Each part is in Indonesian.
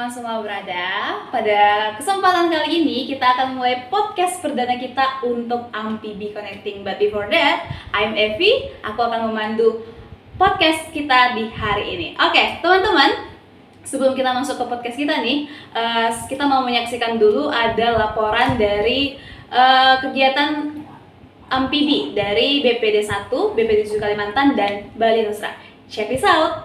teman-teman semua berada. Pada kesempatan kali ini kita akan mulai podcast perdana kita untuk Amphibie Connecting. But before that, I'm Evi. Aku akan memandu podcast kita di hari ini. Oke, teman-teman, sebelum kita masuk ke podcast kita nih, kita mau menyaksikan dulu ada laporan dari kegiatan Amphibie dari BPD 1, BPD 7 Kalimantan, dan Bali Nusra. Check this out!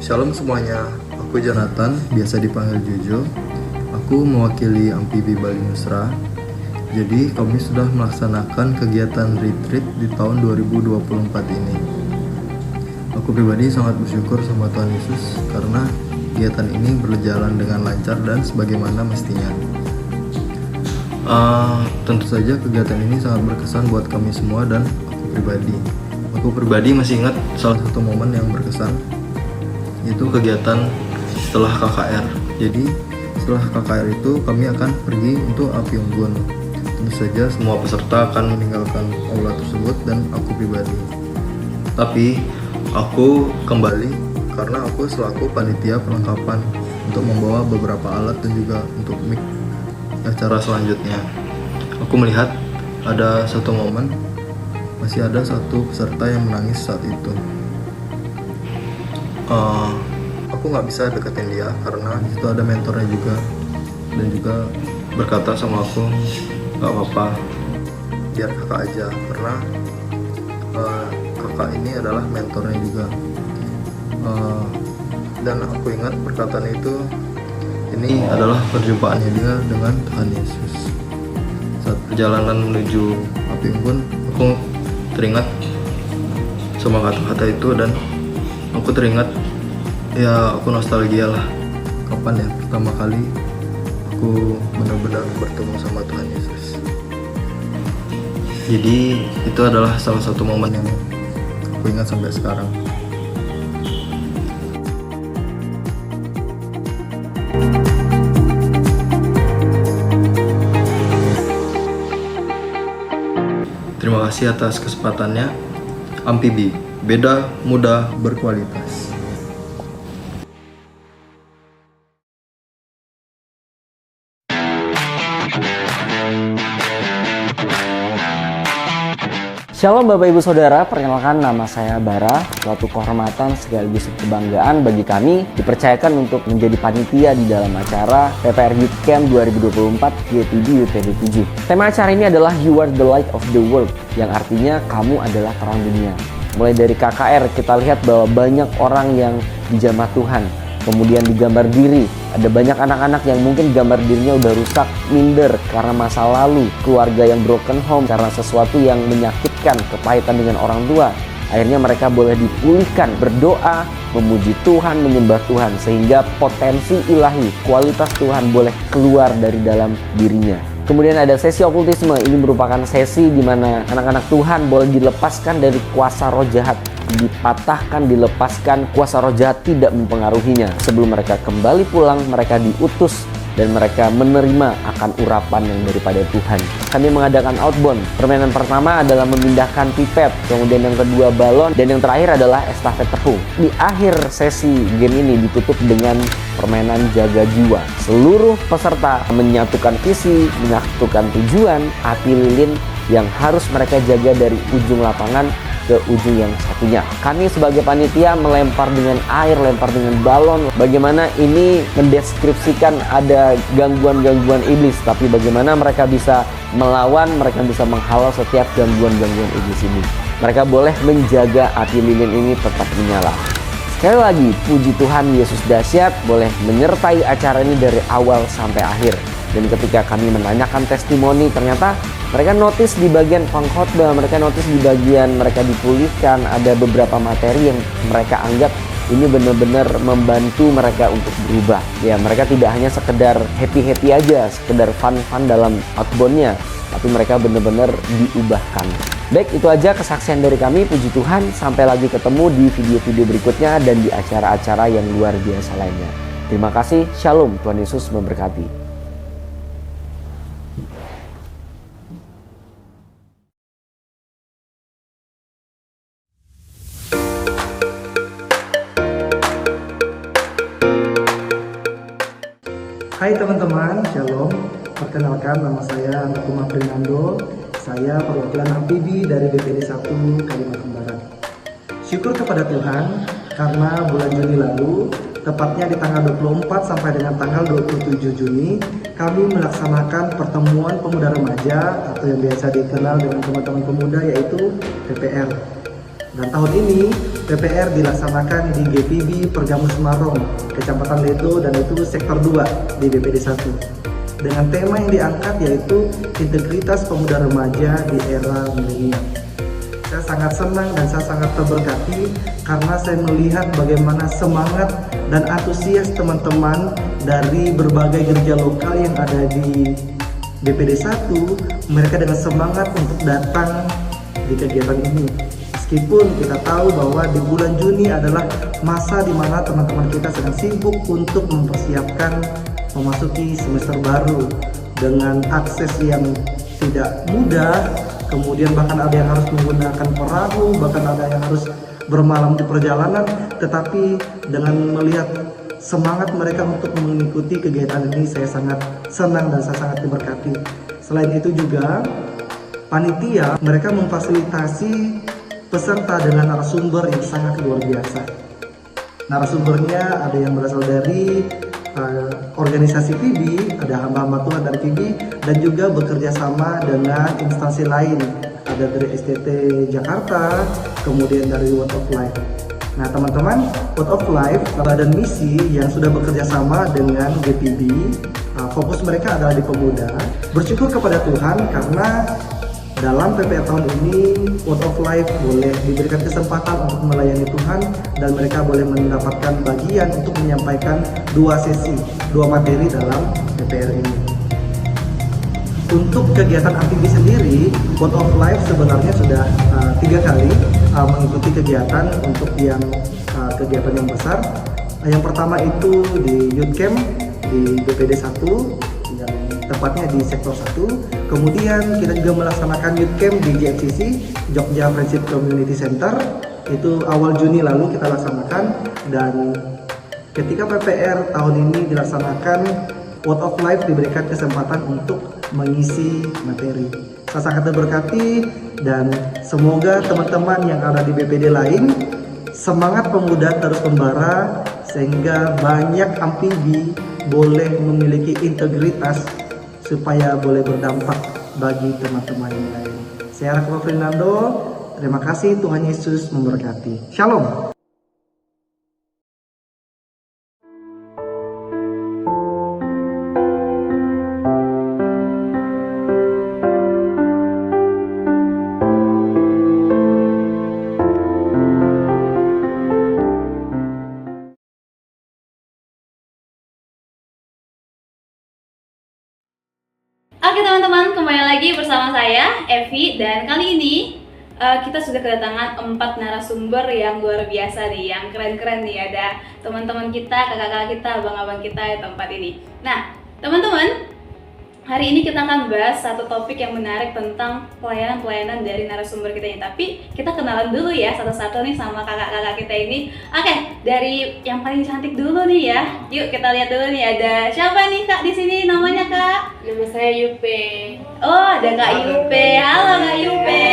Shalom semuanya, aku Jonathan, biasa dipanggil Jojo. Aku mewakili Amphibie Bali Nusra. Jadi kami sudah melaksanakan kegiatan retreat di tahun 2024 ini. Aku pribadi sangat bersyukur sama Tuhan Yesus karena kegiatan ini berjalan dengan lancar dan sebagaimana mestinya. Tentu saja kegiatan ini sangat berkesan buat kami semua dan aku pribadi masih ingat salah satu momen yang berkesan, itu kegiatan setelah KKR. Jadi setelah KKR itu kami akan pergi untuk api unggun. Tentu saja semua peserta akan meninggalkan aula tersebut dan aku pribadi. Tapi aku kembali karena aku selaku panitia perlengkapan untuk membawa beberapa alat dan juga untuk mic acara selanjutnya. Aku melihat ada satu momen, masih ada satu peserta yang menangis saat itu. Aku nggak bisa deketin dia karena di situ ada mentornya juga, dan juga berkata sama aku, nggak apa-apa, biar kakak aja, karena kakak ini adalah mentornya juga. Dan aku ingat perkataan itu, ini adalah perjumpaannya dia dengan Tuhan Yesus. Saat perjalanan menuju api unggun, aku teringat sama kata-kata itu, dan aku teringat, ya aku nostalgia lah, kapan ya pertama kali aku benar-benar bertemu sama Tuhan Yesus. Jadi itu adalah salah satu momen yang aku ingat sampai sekarang. Terima kasih atas kesempatannya. Amphibie, beda, mudah, berkualitas. Shalom Bapak Ibu Saudara, perkenalkan nama saya Bara. Suatu kehormatan sekaligus kebanggaan bagi kami dipercayakan untuk menjadi panitia di dalam acara PPR Youth Camp 2024 GTD UTD 7. Tema acara ini adalah You Are the Light of the World, yang artinya kamu adalah terang dunia. Mulai dari KKR kita lihat bahwa banyak orang yang dijamah Tuhan. Kemudian digambar diri, ada banyak anak-anak yang mungkin gambar dirinya udah rusak, minder karena masa lalu, keluarga yang broken home karena sesuatu yang menyakitkan, kepahitan dengan orang tua. Akhirnya mereka boleh dipulihkan, berdoa, memuji Tuhan, menyembah Tuhan, sehingga potensi ilahi, kualitas Tuhan boleh keluar dari dalam dirinya. Kemudian ada sesi okultisme. Ini merupakan sesi di mana anak-anak Tuhan boleh dilepaskan dari kuasa roh jahat, dipatahkan, dilepaskan, kuasa roh jahat tidak mempengaruhinya. Sebelum mereka kembali pulang, mereka diutus dan mereka menerima akan urapan yang daripada Tuhan. Kami mengadakan outbound. Permainan pertama adalah memindahkan pipet, kemudian yang kedua balon, dan yang terakhir adalah estafet tepung. Di akhir sesi game ini ditutup dengan permainan jaga jiwa. Seluruh peserta menyatukan visi, menyatukan tujuan, api lilin yang harus mereka jaga dari ujung lapangan ke ujung yang satunya. Kami sebagai panitia melempar dengan air, lempar dengan balon. Bagaimana ini mendeskripsikan ada gangguan-gangguan iblis, tapi bagaimana mereka bisa melawan, mereka bisa menghalau setiap gangguan-gangguan iblis ini. Mereka boleh menjaga api lilin ini tetap menyala. Sekali lagi, puji Tuhan, Yesus dahsyat boleh menyertai acara ini dari awal sampai akhir. Dan ketika kami menanyakan testimoni, ternyata mereka notice di bagian pengkhotbah, mereka notice di bagian mereka dipulihkan, ada beberapa materi yang mereka anggap ini benar-benar membantu mereka untuk berubah. Ya, mereka tidak hanya sekedar happy-happy aja, sekedar fun-fun dalam outbound-nya, tapi mereka benar-benar diubahkan. Baik, itu aja kesaksian dari kami. Puji Tuhan, sampai lagi ketemu di video-video berikutnya dan di acara-acara yang luar biasa lainnya. Terima kasih, Shalom, Tuhan Yesus memberkati. Hai teman-teman, Shalom. Perkenalkan, nama saya Rukuma Fernando. Saya perwakilan amfibi dari BPD 1 Kalimantan Barat. Syukur kepada Tuhan karena bulan Juni lalu, tepatnya di tanggal 24 sampai dengan tanggal 27 Juni, kami melaksanakan pertemuan pemuda remaja atau yang biasa dikenal dengan teman-teman pemuda yaitu PPR. Dan tahun ini PPR dilaksanakan di GPB Pergamus Semarang, Kecamatan Ledo, dan itu sektor 2 di BPD 1. Dengan tema yang diangkat yaitu integritas pemuda remaja di era milenial. Saya sangat senang dan saya sangat terberkati karena saya melihat bagaimana semangat dan antusias teman-teman dari berbagai gereja lokal yang ada di BPD 1. Mereka dengan semangat untuk datang di kegiatan ini. Meskipun kita tahu bahwa di bulan Juni adalah masa di mana teman-teman kita sedang sibuk untuk mempersiapkan memasuki semester baru dengan akses yang tidak mudah, kemudian bahkan ada yang harus menggunakan perahu, bahkan ada yang harus bermalam di perjalanan, tetapi dengan melihat semangat mereka untuk mengikuti kegiatan ini, saya sangat senang dan saya sangat diberkati. Selain itu juga, panitia mereka memfasilitasi peserta dengan narasumber yang sangat luar biasa. Narasumbernya ada yang berasal dari organisasi FIBI, ada hamba-hamba Tuhan dari FIBI, dan juga bekerja sama dengan instansi lain, ada dari STT Jakarta, kemudian dari Word of Life. Nah teman-teman, Word of Life, badan misi yang sudah bekerja sama dengan GPB, fokus mereka adalah di pemuda. Bersyukur kepada Tuhan karena dalam PPR tahun ini, Word of Life boleh diberikan kesempatan untuk melayani Tuhan dan mereka boleh mendapatkan bagian untuk menyampaikan 2 sesi, 2 materi dalam PPR ini. Untuk kegiatan amfibi sendiri, Word of Life sebenarnya sudah 3 kali mengikuti kegiatan untuk yang kegiatan yang besar. Yang pertama itu di Youth Camp di BPD 1, yang tepatnya di sektor 1. Kemudian kita juga melaksanakan Youth Camp di JFCC, Jogja Friendship Community Center. Itu awal Juni lalu kita laksanakan, dan ketika PPR tahun ini dilaksanakan, Word of Life diberikan kesempatan untuk mengisi materi. Saya sangat terberkati dan semoga teman-teman yang ada di BPD lain semangat pemuda terus membara sehingga banyak amfibi boleh memiliki integritas supaya boleh berdampak bagi teman-teman yang lain. Saya Rukuma Fernando, terima kasih, Tuhan Yesus memberkati. Shalom. Oke teman-teman, kembali lagi bersama saya, Evi, dan kali ini kita sudah kedatangan 4 narasumber yang luar biasa nih, yang keren-keren nih. Ada teman-teman kita, kakak-kakak kita, abang-abang kita di tempat ini. Nah, teman-teman, hari ini kita akan bahas satu topik yang menarik tentang pelayanan-pelayanan dari narasumber kita ini. Tapi kita kenalan dulu ya satu-satu nih sama kakak-kakak kita ini. Oke, dari yang paling cantik dulu nih ya. Yuk kita lihat dulu nih, ada siapa nih Kak di sini, namanya Kak? Nama saya Yupe. Oh, ada Kak Yupe. Halo Kak Yupe.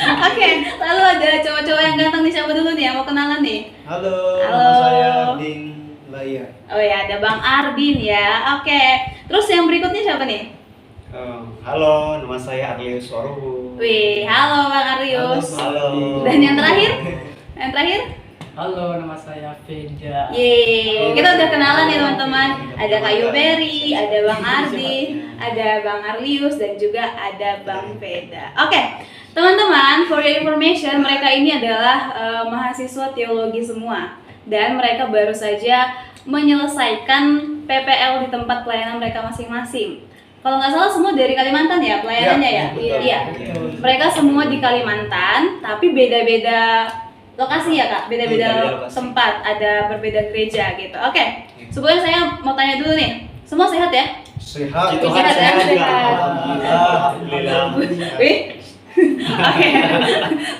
Oke, lalu ada cowok-cowok yang ganteng nih, siapa dulu nih yang mau kenalan nih? Halo, Halo. nama saya Ardin Laya. Oh ya, ada Bang Ardin ya. Oke. Terus yang berikutnya siapa nih? Halo, nama saya Arlius Waruhu. Wih, halo Bang Arius. Halo. Dan yang terakhir? Yang terakhir? Halo, nama saya Veda. Yeay, kita udah kenalan nih teman-teman. Ada Kak Yuberi, ada Bang Ardin, ada Bang Arlius, dan juga ada Bang Veda. Oke, teman-teman, for your information, mereka ini adalah mahasiswa teologi semua. Dan mereka baru saja menyelesaikan PPL di tempat pelayanan mereka masing-masing. Kalau nggak salah semua dari Kalimantan ya pelayanannya ya? Iya. Mereka semua di Kalimantan, tapi beda-beda lokasi ya Kak? Beda-beda tempat, ada berbeda gereja gitu. Oke, sebelumnya saya mau tanya dulu nih, semua sehat ya? Sehat. Sehat ya? Alhamdulillah. Wih, Oke,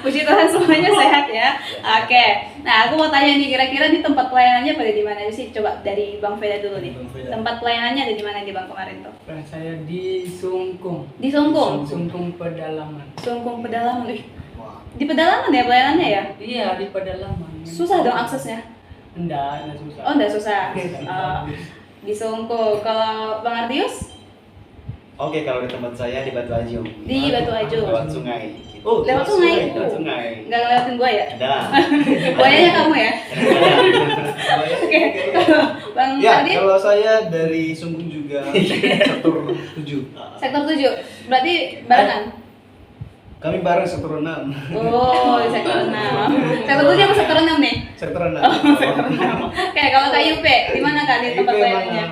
puji Tuhan semuanya sehat ya. Oke, nah aku mau tanya nih, kira-kira nih tempat pelayanannya pada di mana sih? Coba dari Bang Veda dulu nih. Bang Veda. Tempat pelayanannya ada di mana nih Bang kemarin tuh? Peran saya di Sungkung. Di Sungkung. Sungkung pedalaman. Sungkung pedalaman. Di pedalaman ya pelayanannya ya? Iya, di pedalaman. Susah dong aksesnya. Enggak susah. Oh, enggak susah. Di Sungkung. Kalau Bang Ardius Oke, kalau di tempat saya di Batu Ajung. di Batu Ajung. Lewat sungai. Lewat sungai. Lewat sungai. Enggak ngelewatin buaya. Ada. Buayanya kamu ya? Oke. Kalau Bang Ya, Ardi kalau saya dari Sungkung juga sektor 7. sektor 7. Berarti barengan. Kami bareng sektor 6. Oh, di sektor 6. Sektor 7 apa sektor 6 nih? Sektor 6. Oke, kalau Kak Yupe, di mana Kak di tempat pelayanannya?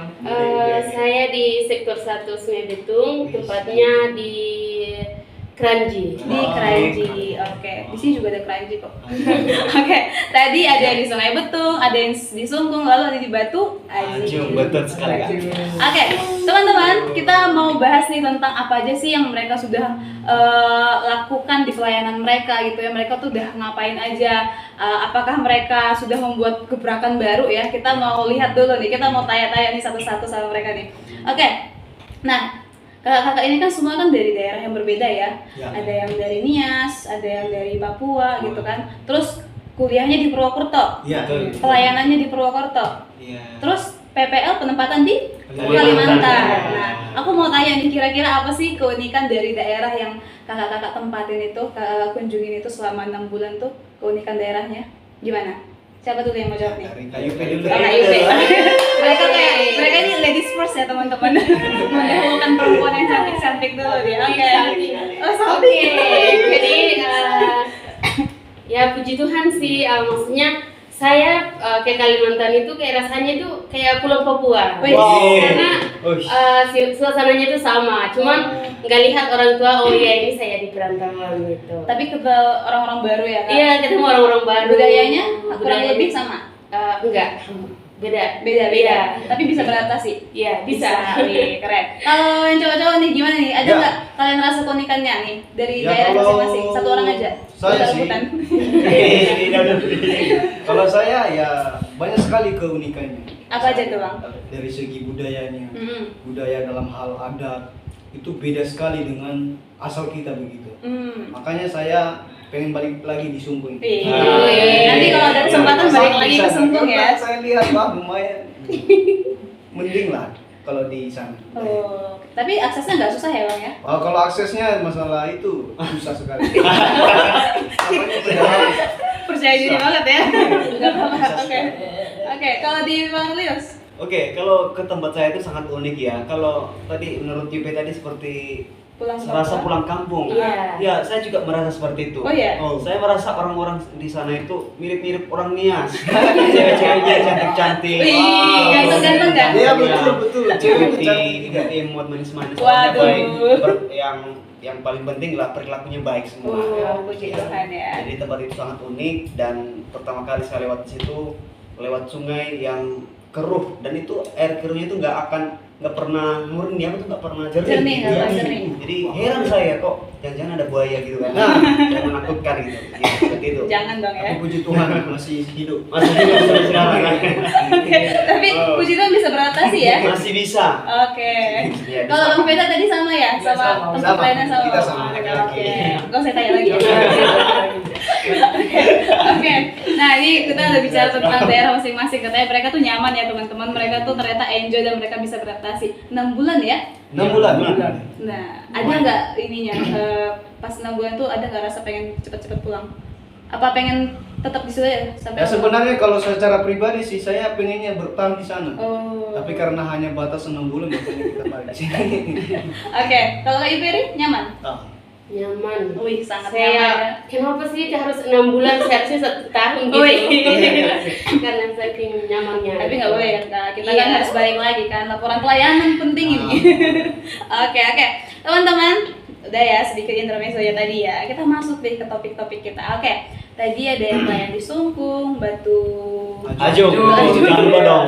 Saya di sektor 1 Sungai Betung, tempatnya di Kranji. Di Kranji. Oke, di sini juga ada Kranji kok. Oke, tadi ada yang di Sungai Betung, ada yang di Sungkung, lalu ada di Batu Ajung, Ajung. betul sekali kan. Oke, teman-teman, kita mau bahas nih tentang apa aja sih yang mereka sudah lakukan di pelayanan mereka gitu ya. Mereka tuh udah ngapain aja? Apakah mereka sudah membuat gebrakan baru ya? Kita mau lihat dulu nih. Kita mau tanya-tanya nih satu-satu sama mereka nih. Oke, nah kakak-kakak ini kan semua kan dari daerah yang berbeda ya. Ya. Ada yang dari Nias, ada yang dari Papua gitu kan. Terus kuliahnya di Purwokerto, Iya. pelayanannya di Purwokerto. Iya. Terus PPL penempatan di Kalimantan. Kalimantan. Nah, aku mau tanya nih, kira-kira apa sih keunikan dari daerah yang kakak-kakak tempatin itu, kakak kunjungin itu selama 6 bulan tuh, keunikan daerahnya? Gimana? Siapa dulu yang mau jawab nih? Dari Kayu dulu. Oh, Kak Yupe. mereka ini ladies first ya teman-teman. Mendahulukan perempuan yang cantik-cantik dulu dia. Oke. Oh, Oke, jadi ya puji Tuhan sih, maksudnya saya ke Kalimantan itu kayak rasanya itu kayak pulang Papua. Wih. Karena suasananya itu sama, cuman nggak lihat orang tua, oh iya ini saya di perantauan gitu. Tapi ketemu orang-orang baru ya kan? Iya, ketemu orang-orang baru. Budayanya kurang Budayanya- lebih sama? Enggak, beda. Beda-beda. Tapi bisa beradaptasi? Iya, Bisa. bisa. Wih, keren. Kalau yang cowok-cowok nih gimana nih? Ada Ya. nggak kalian rasa keunikannya nih dari Ya, daerah kalau masing-masing? Satu orang aja. saya Bukan sih. rebutan. Kalau saya ya banyak sekali keunikannya. Apa aja tuh, Bang? Dari segi budayanya, Hmm. budaya dalam hal adat itu beda sekali dengan asal kita begitu. Hmm. Makanya saya pengen balik lagi di Sungkung. Wih. Ah. Nanti kalau ada kesempatan balik lagi ke Sungkung ya. Saya lihat wah lumayan. Mending lah kalau di sana. Oh, tapi aksesnya nggak susah ya, Bang ya? Kalau aksesnya masalah itu susah sekali. Percaya diri banget ya. Nggak apa-apa. Oke. Oke, kalau di Bang Lius? Oke, kalau ke tempat saya itu sangat unik ya. Kalau tadi menurut Yupe tadi seperti Pulang serasa pulang kampung. Iya. Ya, saya juga merasa seperti itu. Oh, iya? Saya merasa orang-orang di sana itu mirip-mirip orang Nias. Cewek-ceweknya cantik-cantik. Wih, ganteng-ganteng kan? Iya betul. Cewek itu cantik juga. Imut manis-manis. Waduh. Yang paling penting lah perilakunya baik semua. Oh, puji Tuhan ya. Jadi tempat itu sangat unik dan pertama kali saya lewat situ lewat sungai yang keruh dan itu air keruhnya itu nggak pernah murni, apa tuh nggak pernah jernih. Jernih, nggak pernah Iya. jernih. Jadi heran saya kok jangan-jangan ada buaya gitu kan. Nah, yang menakutkan gitu. Ya, seperti itu. Jangan dong ya. Tapi puji Tuhan masih hidup. Masih hidup sampai sekarang kan. Oke, tapi Oh. puji Tuhan bisa beradaptasi ya. Masih bisa. Oke. Iya, bisa. Kalau Bang Veda tadi sama ya, Iya, sama sama. tempat Sama. lainnya sama. Kita sama. Oke. Gak usah tanya lagi. Oke. Nah, ini kita udah bicara tentang daerah masing-masing. Katanya mereka tuh nyaman ya, teman-teman. Mereka tuh ternyata enjoy dan mereka bisa beradaptasi. 6 bulan ya. 6 bulan. Nah, ada nggak ininya pas 6 bulan tuh ada nggak rasa pengen cepet-cepet pulang? Apa pengen tetap di situ ya sampai? Ya sebenarnya kalau secara pribadi sih saya pengennya bertahan di sana. Oh. Tapi karena hanya batas 6 bulan makanya kita balik di sini. Oke, kalau Kak Iperi nyaman? Nyaman. Wih, sangat nyaman ya. Saya kenapa sih harus 6 bulan, seharusnya 1 tahun gitu. Wih. Karena saking nyamannya. Tapi nggak boleh ya, Kak. Kita Iya. kan harus balik lagi kan, laporan pelayanan penting ini. Oke, teman-teman, udah ya sedikit intermezzo ya tadi ya. Kita masuk deh ke topik-topik kita. Oke, tadi ada yang pelayan di Sungkung, Batu Ajung. Ajung. Jangan lupa dong.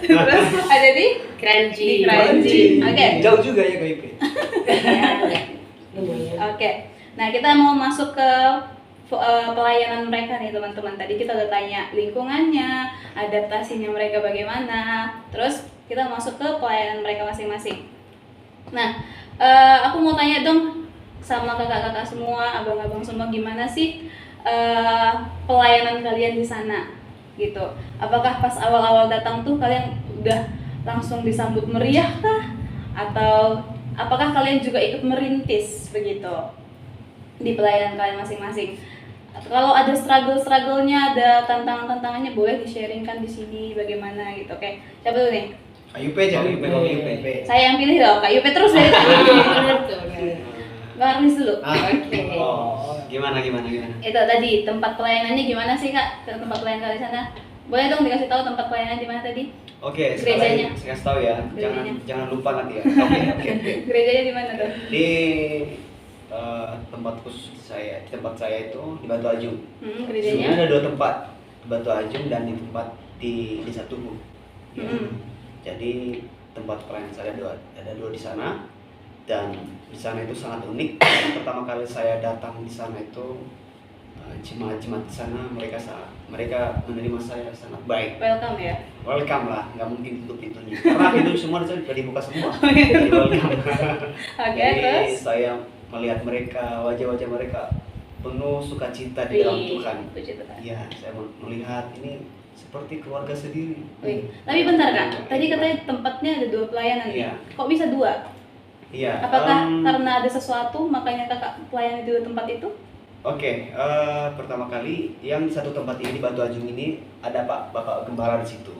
Terus ada di Kranji. Kranji. Oke. Jauh juga ya KIP. Ya, lumayan. Oke. Nah, kita mau masuk ke pelayanan mereka nih teman-teman. Tadi kita udah tanya lingkungannya, adaptasinya mereka bagaimana. Terus kita masuk ke pelayanan mereka masing-masing. Nah, aku mau tanya dong sama kakak-kakak semua, abang-abang semua, gimana sih pelayanan kalian di sana gitu? Apakah pas awal-awal datang tuh kalian udah langsung disambut meriah kah? Atau apakah kalian juga ikut merintis begitu di pelayanan kalian masing-masing? Kalau ada struggle-nya, ada tantangan-tantangannya, boleh di-sharingkan di sini bagaimana gitu. Oke, siapa dulu nih? Kak Yupe aja. Saya yang pilih dong, Kak Yupe terus dari tadi. Benar tuh. Bang Arnis dulu. Oke. Gimana? Itu tadi tempat pelayanannya gimana sih Kak? Tempat pelayanan kalian di sana? Boleh dong dikasih tahu tempat pelayanan di mana tadi? Oke, Gerejanya. saya kasih tahu ya. Gerejanya. Jangan lupa nanti ya. Oke. Gerejanya di mana tuh? Di tempat saya itu di Batu Ajung. Gerejanya. Sebenarnya ada 2 tempat, di Batu Ajung dan di tempat di Desa Tugu. Ya. Jadi tempat pelayanan saya ada 2 di sana, dan di sana itu sangat unik. Pertama kali saya datang di sana itu jemaat-jemaat di sana mereka menerima saya sangat baik. Welcome ya. Welcome lah, nggak mungkin tutup pintunya. Karena pintu semua di sana sudah dibuka semua. Jadi welcome. Oke, Jadi terus? saya melihat mereka, wajah-wajah mereka penuh sukacita di dalam Tuhan. Puji Tuhan. Iya, saya melihat ini seperti keluarga sendiri. Wih, tapi bentar Kak, tadi katanya tempatnya ada 2 pelayanan nih. Iya. Kok bisa 2? Iya. Apakah karena ada sesuatu makanya kakak pelayan di 2 tempat itu? Oke, pertama kali yang di satu tempat ini di Batu Ajung ini ada Bapak Gembala di situ.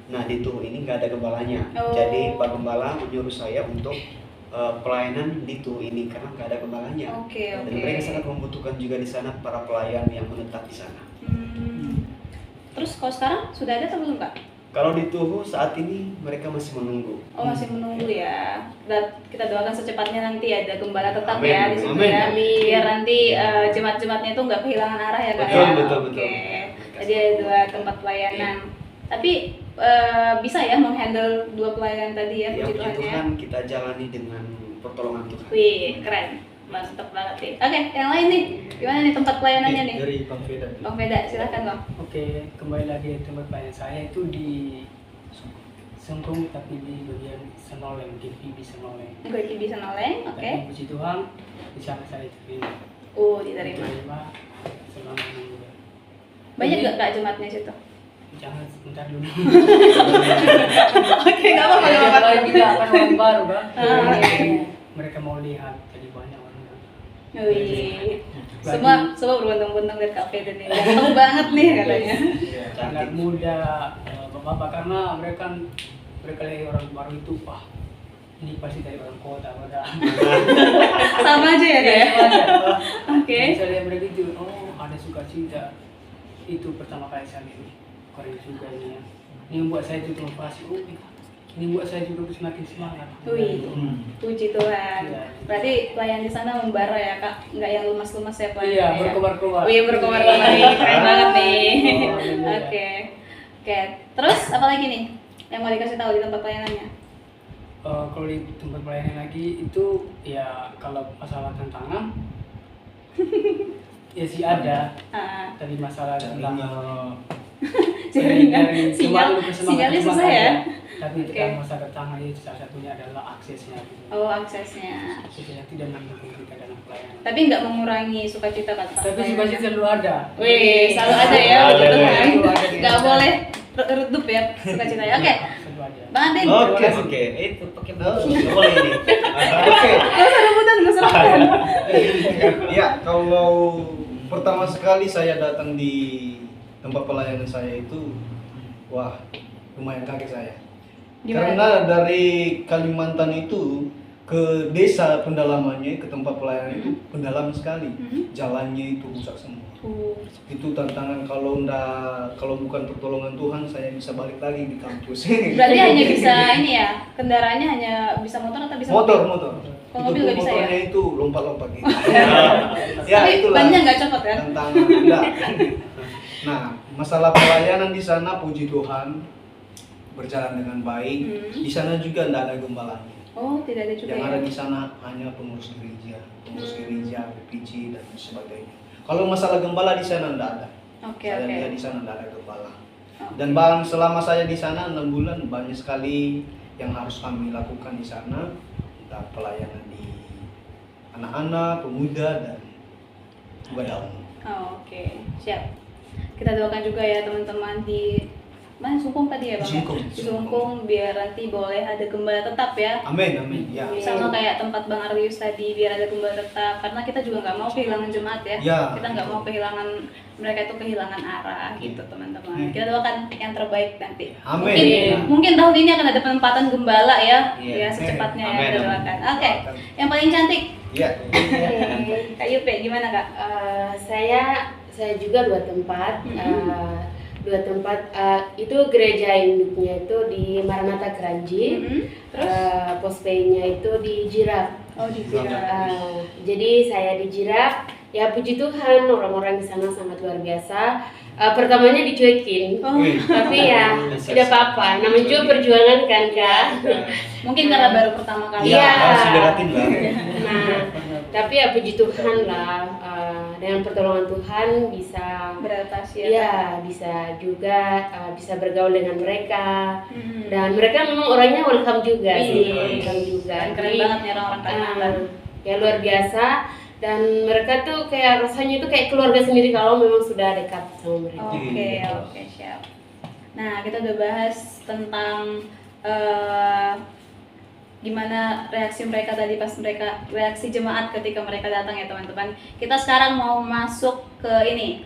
Nah di Tuhu ini nggak ada gembalanya, Oh. jadi Pak Gembala menyuruh saya untuk pelayanan di Tuhu ini karena nggak ada gembalanya. Oke. Dan mereka sangat membutuhkan juga di sana para pelayan yang menetap di sana. Terus kalau sekarang sudah ada atau belum Kak? Kalau di Tuhu saat ini mereka masih menunggu. Oh masih menunggu ya. Dan kita doakan secepatnya nanti ada gembala tetap Amin. ya di situ Amin. ya. Biar nanti jemaat-jemaatnya itu nggak kehilangan arah ya Kak Betul, ya. betul. Oke. Jadi ada 2 tempat pelayanan. Tapi bisa ya menghandle 2 pelayanan tadi ya, Yang puji puji Tuhan ya. Tuhan kita jalani dengan pertolongan Tuhan. Wih, keren. Mantap banget nih. Oke, yang lain nih. Gimana nih tempat pelayanannya nih? Dari Bang Feda. Bang Veda, silahkan Bang. Oke, kembali lagi di tempat pelayanan saya itu di Sengkung, tapi di bagian Senoleng, GPB Senoleng. Gue bisa noleng, oke. Tapi puji Tuhan, di sana saya diterima. Diterima. Diterima selama 6 bulan. Banyak Ini- gak Kak jemaatnya situ? Jangan sebentar dulu. Oke, gak apa-apa, gak apa-apa. Kalau tidak akan orang baru kan. Ah. Mereka mau lihat, jadi banyak orang. Wih, semua berbondong-bondong dari Kak Veda nih. Ganteng banget nih katanya. Sangat muda, bapak-bapak, karena mereka lihat orang baru itu, wah ini pasti dari orang kota, pada. Sama aja ya Kak ya? Oke. Saya lihat mereka itu, oh ada sukacita. Itu pertama kali saya lihat, keren juga ini ya. Ini membuat saya juga motivasi, oh ini membuat saya juga semakin semangat. Wih, puji Tuhan. Iya. Berarti pelayan di sana membara ya Kak? Nggak yang lemas-lemas ya pelayan? Iya, ya? berkobar-kobar. Wih, berkobar-kobar nih, keren banget nih. Oh, iya. Oke. Terus apa lagi nih yang mau dikasih tahu di tempat pelayanannya? Kalau di tempat pelayanan lagi itu ya kalau masalah tantangan ya sih ada. Tadi masalah tentang Jaringan sinyalnya susah ya. Tapi Oke. kita masalah tantangan itu salah satunya adalah aksesnya. Gitu. Oh, aksesnya. Aksesnya tidak mendukung kita dalam pelayanan. Tapi nggak mengurangi sukacita Kak. Tapi sukacita selalu ada. Wih, selalu ada ya, Ada, puji Tuhan. selalu ada. Nggak boleh redup ya sukacita ya. Oke, Selalu ada. Bang Adin. Oke, itu pakai boleh ini. Oke. Nggak usah rebutan, nggak usah rebutan. Ya, kalau pertama sekali saya datang di tempat pelayanan saya itu, wah, lumayan kaget saya. Gimana? Karena dari Kalimantan itu ke desa pendalamannya, ke tempat pelayanan itu pendalam sekali. Jalannya itu rusak semua. Itu tantangan kalau bukan pertolongan Tuhan saya bisa balik lagi di kampus. Berarti hanya bisa ini ya, kendaraannya hanya bisa motor atau bisa motor. Kalau mobil nggak bisa ya? Motornya itu lompat-lompat gitu. Ya Tapi itulah bannya nggak copot kan? tantangan. Enggak. Nah, masalah pelayanan di sana puji Tuhan berjalan dengan baik. Di sana juga enggak ada gembalanya. Oh, tidak ada juga Yang ya? ada di sana hanya pengurus gereja, PPG dan sebagainya. Kalau masalah gembala di sana tidak ada. Oke, Saya oke. lihat di sana tidak ada gembala. Dan selama saya di sana 6 bulan banyak sekali yang harus kami lakukan di sana, entah pelayanan di anak-anak, pemuda dan ibadah umum. Oh, oke, siap. Kita doakan juga ya teman-teman di mana Sungkung tadi ya Bang? Sungkung. Di Sungkung biar nanti boleh ada gembala tetap ya. Amin, amin. Ya. Sama kayak tempat Bang Arlius tadi, biar ada gembala tetap, karena kita juga nggak mau kehilangan jemaat ya. Ya. Kita nggak mau kehilangan mereka itu kehilangan arah gitu teman-teman. Kita doakan yang terbaik nanti. Amin. Mungkin tahun ini akan ada penempatan gembala ya, Iya. ya secepatnya ya Amin, kita amin. doakan. Oke, yang paling cantik Ya. Kak Yupe gimana Kak? Saya juga dua tempat. Dua tempat itu gereja induknya itu di Maranatha Kranji, pospenya itu di Jirap. Oh di Jirap. Jadi saya di Jirap, ya puji Tuhan orang-orang di sana sangat luar biasa. Pertamanya dicuekin, tapi ya tidak apa-apa. Namanya juga perjuangan kan Kak. Mungkin karena baru pertama kali. Iya. Harus didekatin lah. Nah, tapi ya puji Tuhan lah, dengan pertolongan Tuhan bisa Beradaptasi ya. ya bisa juga bisa bergaul dengan mereka, dan mereka memang orangnya welcome juga sih, welcome juga. Keren Jadi, banget nih orang-orang Kalimantan. ya luar biasa, dan mereka tuh kayak rasanya itu kayak keluarga sendiri kalau memang sudah dekat sama mereka. Oke, siap. Nah, kita udah bahas tentang gimana reaksi mereka tadi pas reaksi jemaat ketika mereka datang ya teman-teman. Kita sekarang mau masuk ke ini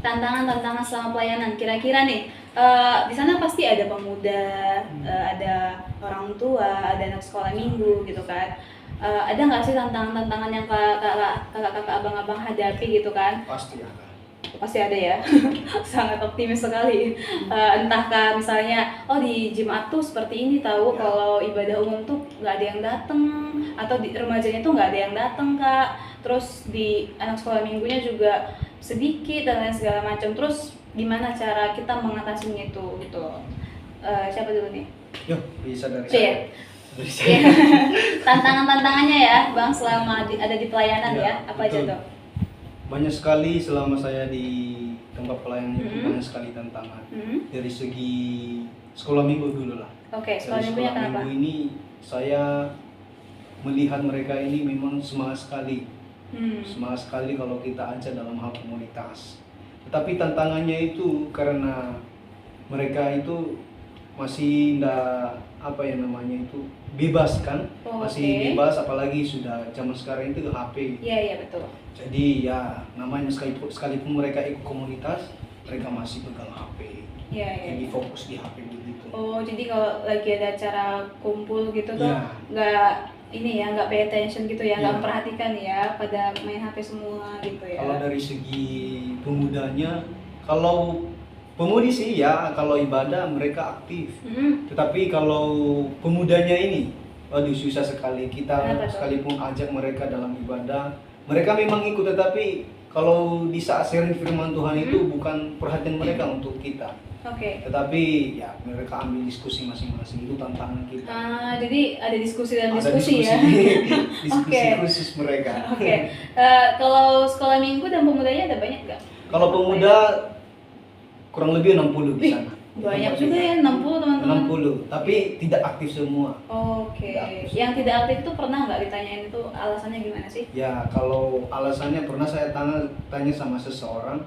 tantangan-tantangan selama pelayanan. Kira-kira nih di sana pasti ada pemuda, ada orang tua, ada anak sekolah minggu gitu kan. Ada nggak sih tantangan-tantangan yang kakak-kakak abang-abang hadapi gitu kan? Pasti ada. Pasti ada ya. Sangat optimis sekali. Entahkah misalnya di jemaat tuh seperti ini tahu kalau ibadah umum tuh nggak ada yang datang, atau di remajanya tuh nggak ada yang datang Kak, terus di anak sekolah minggunya juga sedikit dan lain segala macam. Terus gimana cara kita mengatasinya itu gitu loh. Siapa dulu nih? Yuk, bisa dari Iya. saya. Tantangan-tantangannya ya Bang selama ada di pelayanan Ya, ya, apa aja betul. tuh? Banyak sekali selama saya di tempat pelayanan itu banyak sekali tantangan. Dari segi sekolah minggu dulu lah. Oke, sekolah Dari minggunya sekolah kenapa? minggu ini saya melihat mereka ini memang semangat sekali. Semangat sekali kalau kita ajak dalam hal komunitas. Tetapi tantangannya itu karena mereka itu masih enggak bebas kan, masih bebas, apalagi sudah zaman sekarang itu ke HP. Iya betul. Jadi ya namanya sekalipun mereka ikut komunitas, mereka masih pegang HP. Iya. Jadi fokus di HP begitu. Oh, jadi kalau lagi ada acara kumpul gitu tuh Ya. nggak pay attention gitu ya, nggak Ya. memperhatikan ya, pada main HP semua gitu ya. Kalau dari segi pemudanya, kalau pemudi sih ya kalau ibadah mereka aktif. Tetapi kalau pemudanya ini, waduh susah sekali. Kita Kenapa tuh? sekalipun ajak mereka dalam ibadah, mereka memang ikut, tetapi kalau di saat sharing firman Tuhan itu bukan perhatian mereka untuk kita. Oke. Tetapi ya mereka ambil diskusi masing-masing, itu tantangan kita. Jadi ada diskusi dan Ada diskusi ya. diskusi Oke. khusus mereka. Oke. Kalau sekolah minggu dan pemudanya ada banyak nggak? Kalau pemuda kurang lebih 60 di sana. Banyak juga ya, 60 teman-teman. 60, tapi tidak aktif semua. Oke. Tidak aktif. Yang tidak aktif itu pernah nggak ditanyain itu alasannya gimana sih? Ya kalau alasannya pernah saya tanya sama seseorang,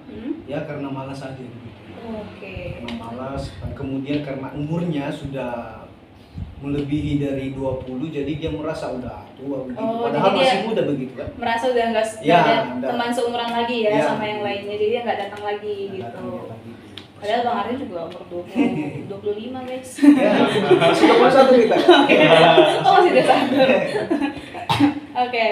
ya karena malas aja gitu. Oke. Karena malas, dan kemudian karena umurnya sudah melebihi dari 20, jadi dia merasa udah tua begitu. Oh, Padahal jadi dia masih muda begitu kan. Merasa udah nggak Ya, ada udah. teman seumuran lagi ya, Ya. sama yang lainnya, jadi dia nggak datang lagi Nggak gitu. datang dia lagi. Padahal Bang Arya juga umur 25 guys. Ya, masih 21 kita. Oh masih ada sadar. Oke.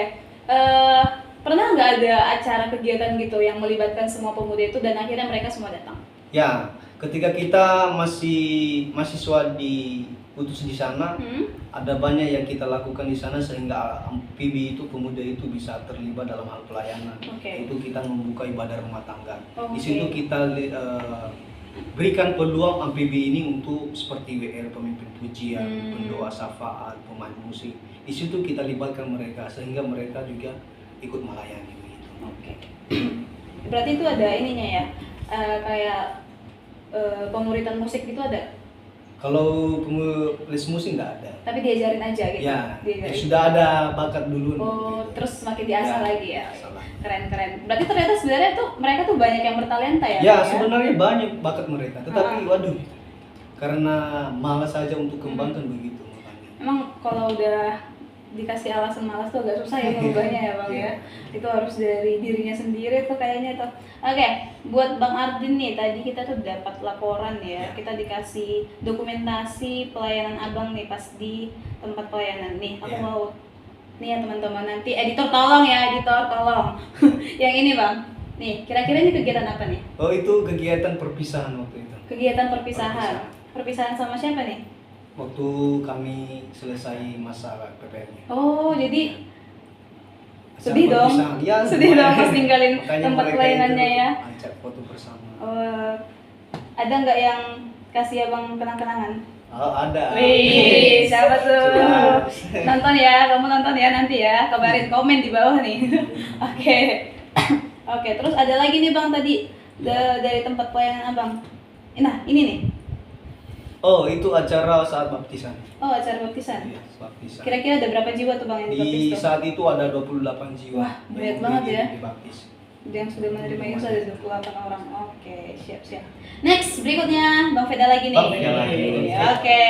Pernah nggak ada acara kegiatan gitu yang melibatkan semua pemuda itu dan akhirnya mereka semua datang? Ya, ketika kita masih mahasiswa utus di sana, ada banyak yang kita lakukan di sana sehingga PB itu, pemuda itu bisa terlibat dalam hal pelayanan. Oke. Itu kita membuka ibadah rumah tangga. Oke. Di situ kita berikan peluang amfibi ini untuk seperti WR, pemimpin pujian, pendoa syafaat, pemain musik. Di situ kita libatkan mereka sehingga mereka juga ikut melayani begitu. Oke. Berarti itu ada ininya ya, kayak pemuritan musik gitu ada? Kalau les musik nggak ada. Tapi diajarin aja gitu? Ya, Diajarin. sudah ada bakat dulu. Oh, terus semakin diasah Ya, lagi ya? salah. Keren-keren. Berarti ternyata sebenarnya tuh mereka tuh banyak yang bertalenta ya? Ya, Bang, sebenarnya banyak bakat mereka, tetapi waduh, karena malas saja untuk kembangkan begitu makanya. Emang kalau udah dikasih alasan malas tuh agak susah ya merubahnya ya Bang ya. Itu harus dari dirinya sendiri tuh kayaknya tuh. Oke, buat Bang Ardin nih, tadi kita tuh dapat laporan ya. Kita dikasih dokumentasi pelayanan Abang nih pas di tempat pelayanan nih. Aku Ya. mau nih ya teman-teman, nanti editor tolong ya, editor tolong. Yang ini Bang. Nih, kira-kira ini kegiatan apa nih? Oh, itu kegiatan perpisahan waktu itu. Kegiatan perpisahan. Perpisahan sama siapa nih? Waktu kami selesai masa PPR-nya. Oh, jadi Acara sedih dong. perpisahan. Ya, Sedih dong pas ninggalin makanya tempat mereka pelayanannya itu ya. ajak foto bersama. Ada nggak yang kasih abang kenang-kenangan? Oh, ada. Wih, siapa tuh? Jelas. Nonton ya, kamu nonton ya nanti ya. Kabarin komen di bawah nih. Oke. Oke, terus ada lagi nih Bang tadi dari tempat pelayanan Abang. Nah, ini nih. Oh, itu acara saat baptisan. Oh, acara baptisan. Iya, baptisan. Kira-kira ada berapa jiwa tuh Bang yang dibaptis Di tuh? saat itu ada 28 jiwa. Wah, banyak yang banget ya. Dibaptis. Yang sudah menerima Yesus ada 28 orang. Oke, siap-siap. Next, berikutnya Bang Veda lagi nih. Bang Veda lagi. Oke.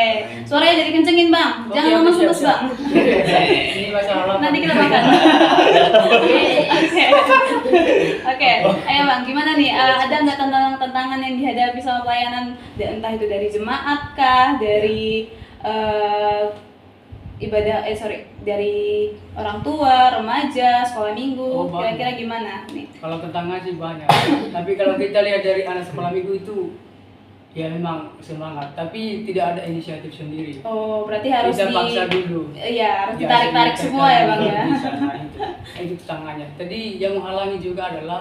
Suaranya jadi kencengin Bang. Jangan Oke, lemes-lemes siap, Bang. Ini masalah. Nanti kita makan. Oke. Oke. Ayo Bang, gimana nih? Ada nggak tantangan-tantangan yang dihadapi sama pelayanan? Entah itu dari jemaat kah, dari dari orang tua, remaja, sekolah minggu, Oh, banyak. kira-kira gimana nih? Kalau tantangan sih banyak. Tapi kalau kita lihat dari anak sekolah minggu itu, ya memang semangat. Tapi tidak ada inisiatif sendiri. Oh, berarti harus Kita paksa dulu. Iya, harus Ya, ditarik-tarik kita semua ya Bang ya. bisa, nah, itu tantangannya. Tadi yang menghalangi juga adalah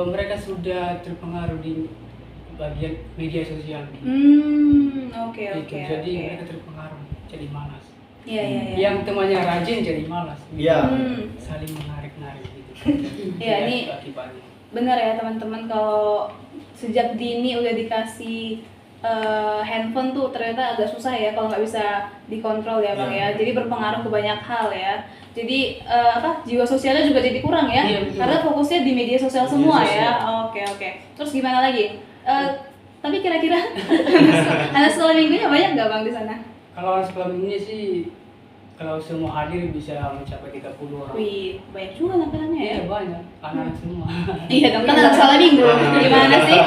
mereka sudah terpengaruh di bagian media sosial. Oke. Jadi mereka terpengaruh, jadi malas. Iya. Yang temannya rajin jadi malas. Iya. Saling menarik-narik gitu. Iya, ini akibatnya. benar ya teman-teman, kalau sejak dini udah dikasih handphone tuh ternyata agak susah ya kalau nggak bisa dikontrol ya Bang ya. Jadi berpengaruh ke banyak hal ya. Jadi jiwa sosialnya juga jadi kurang ya. Iya, betul. Karena fokusnya di media sosial Media semua sosial. ya. Oke. Terus gimana lagi? Tapi kira-kira anak sekolah minggunya banyak nggak Bang di sana? Kalau anak sekolah minggunya sih, kalau semua hadir bisa mencapai 30 orang. Wih, banyak juga anak-anaknya ya. Iya banyak, anak-anak semua. Iya dong, kan anak sekolah minggu. Gimana sih?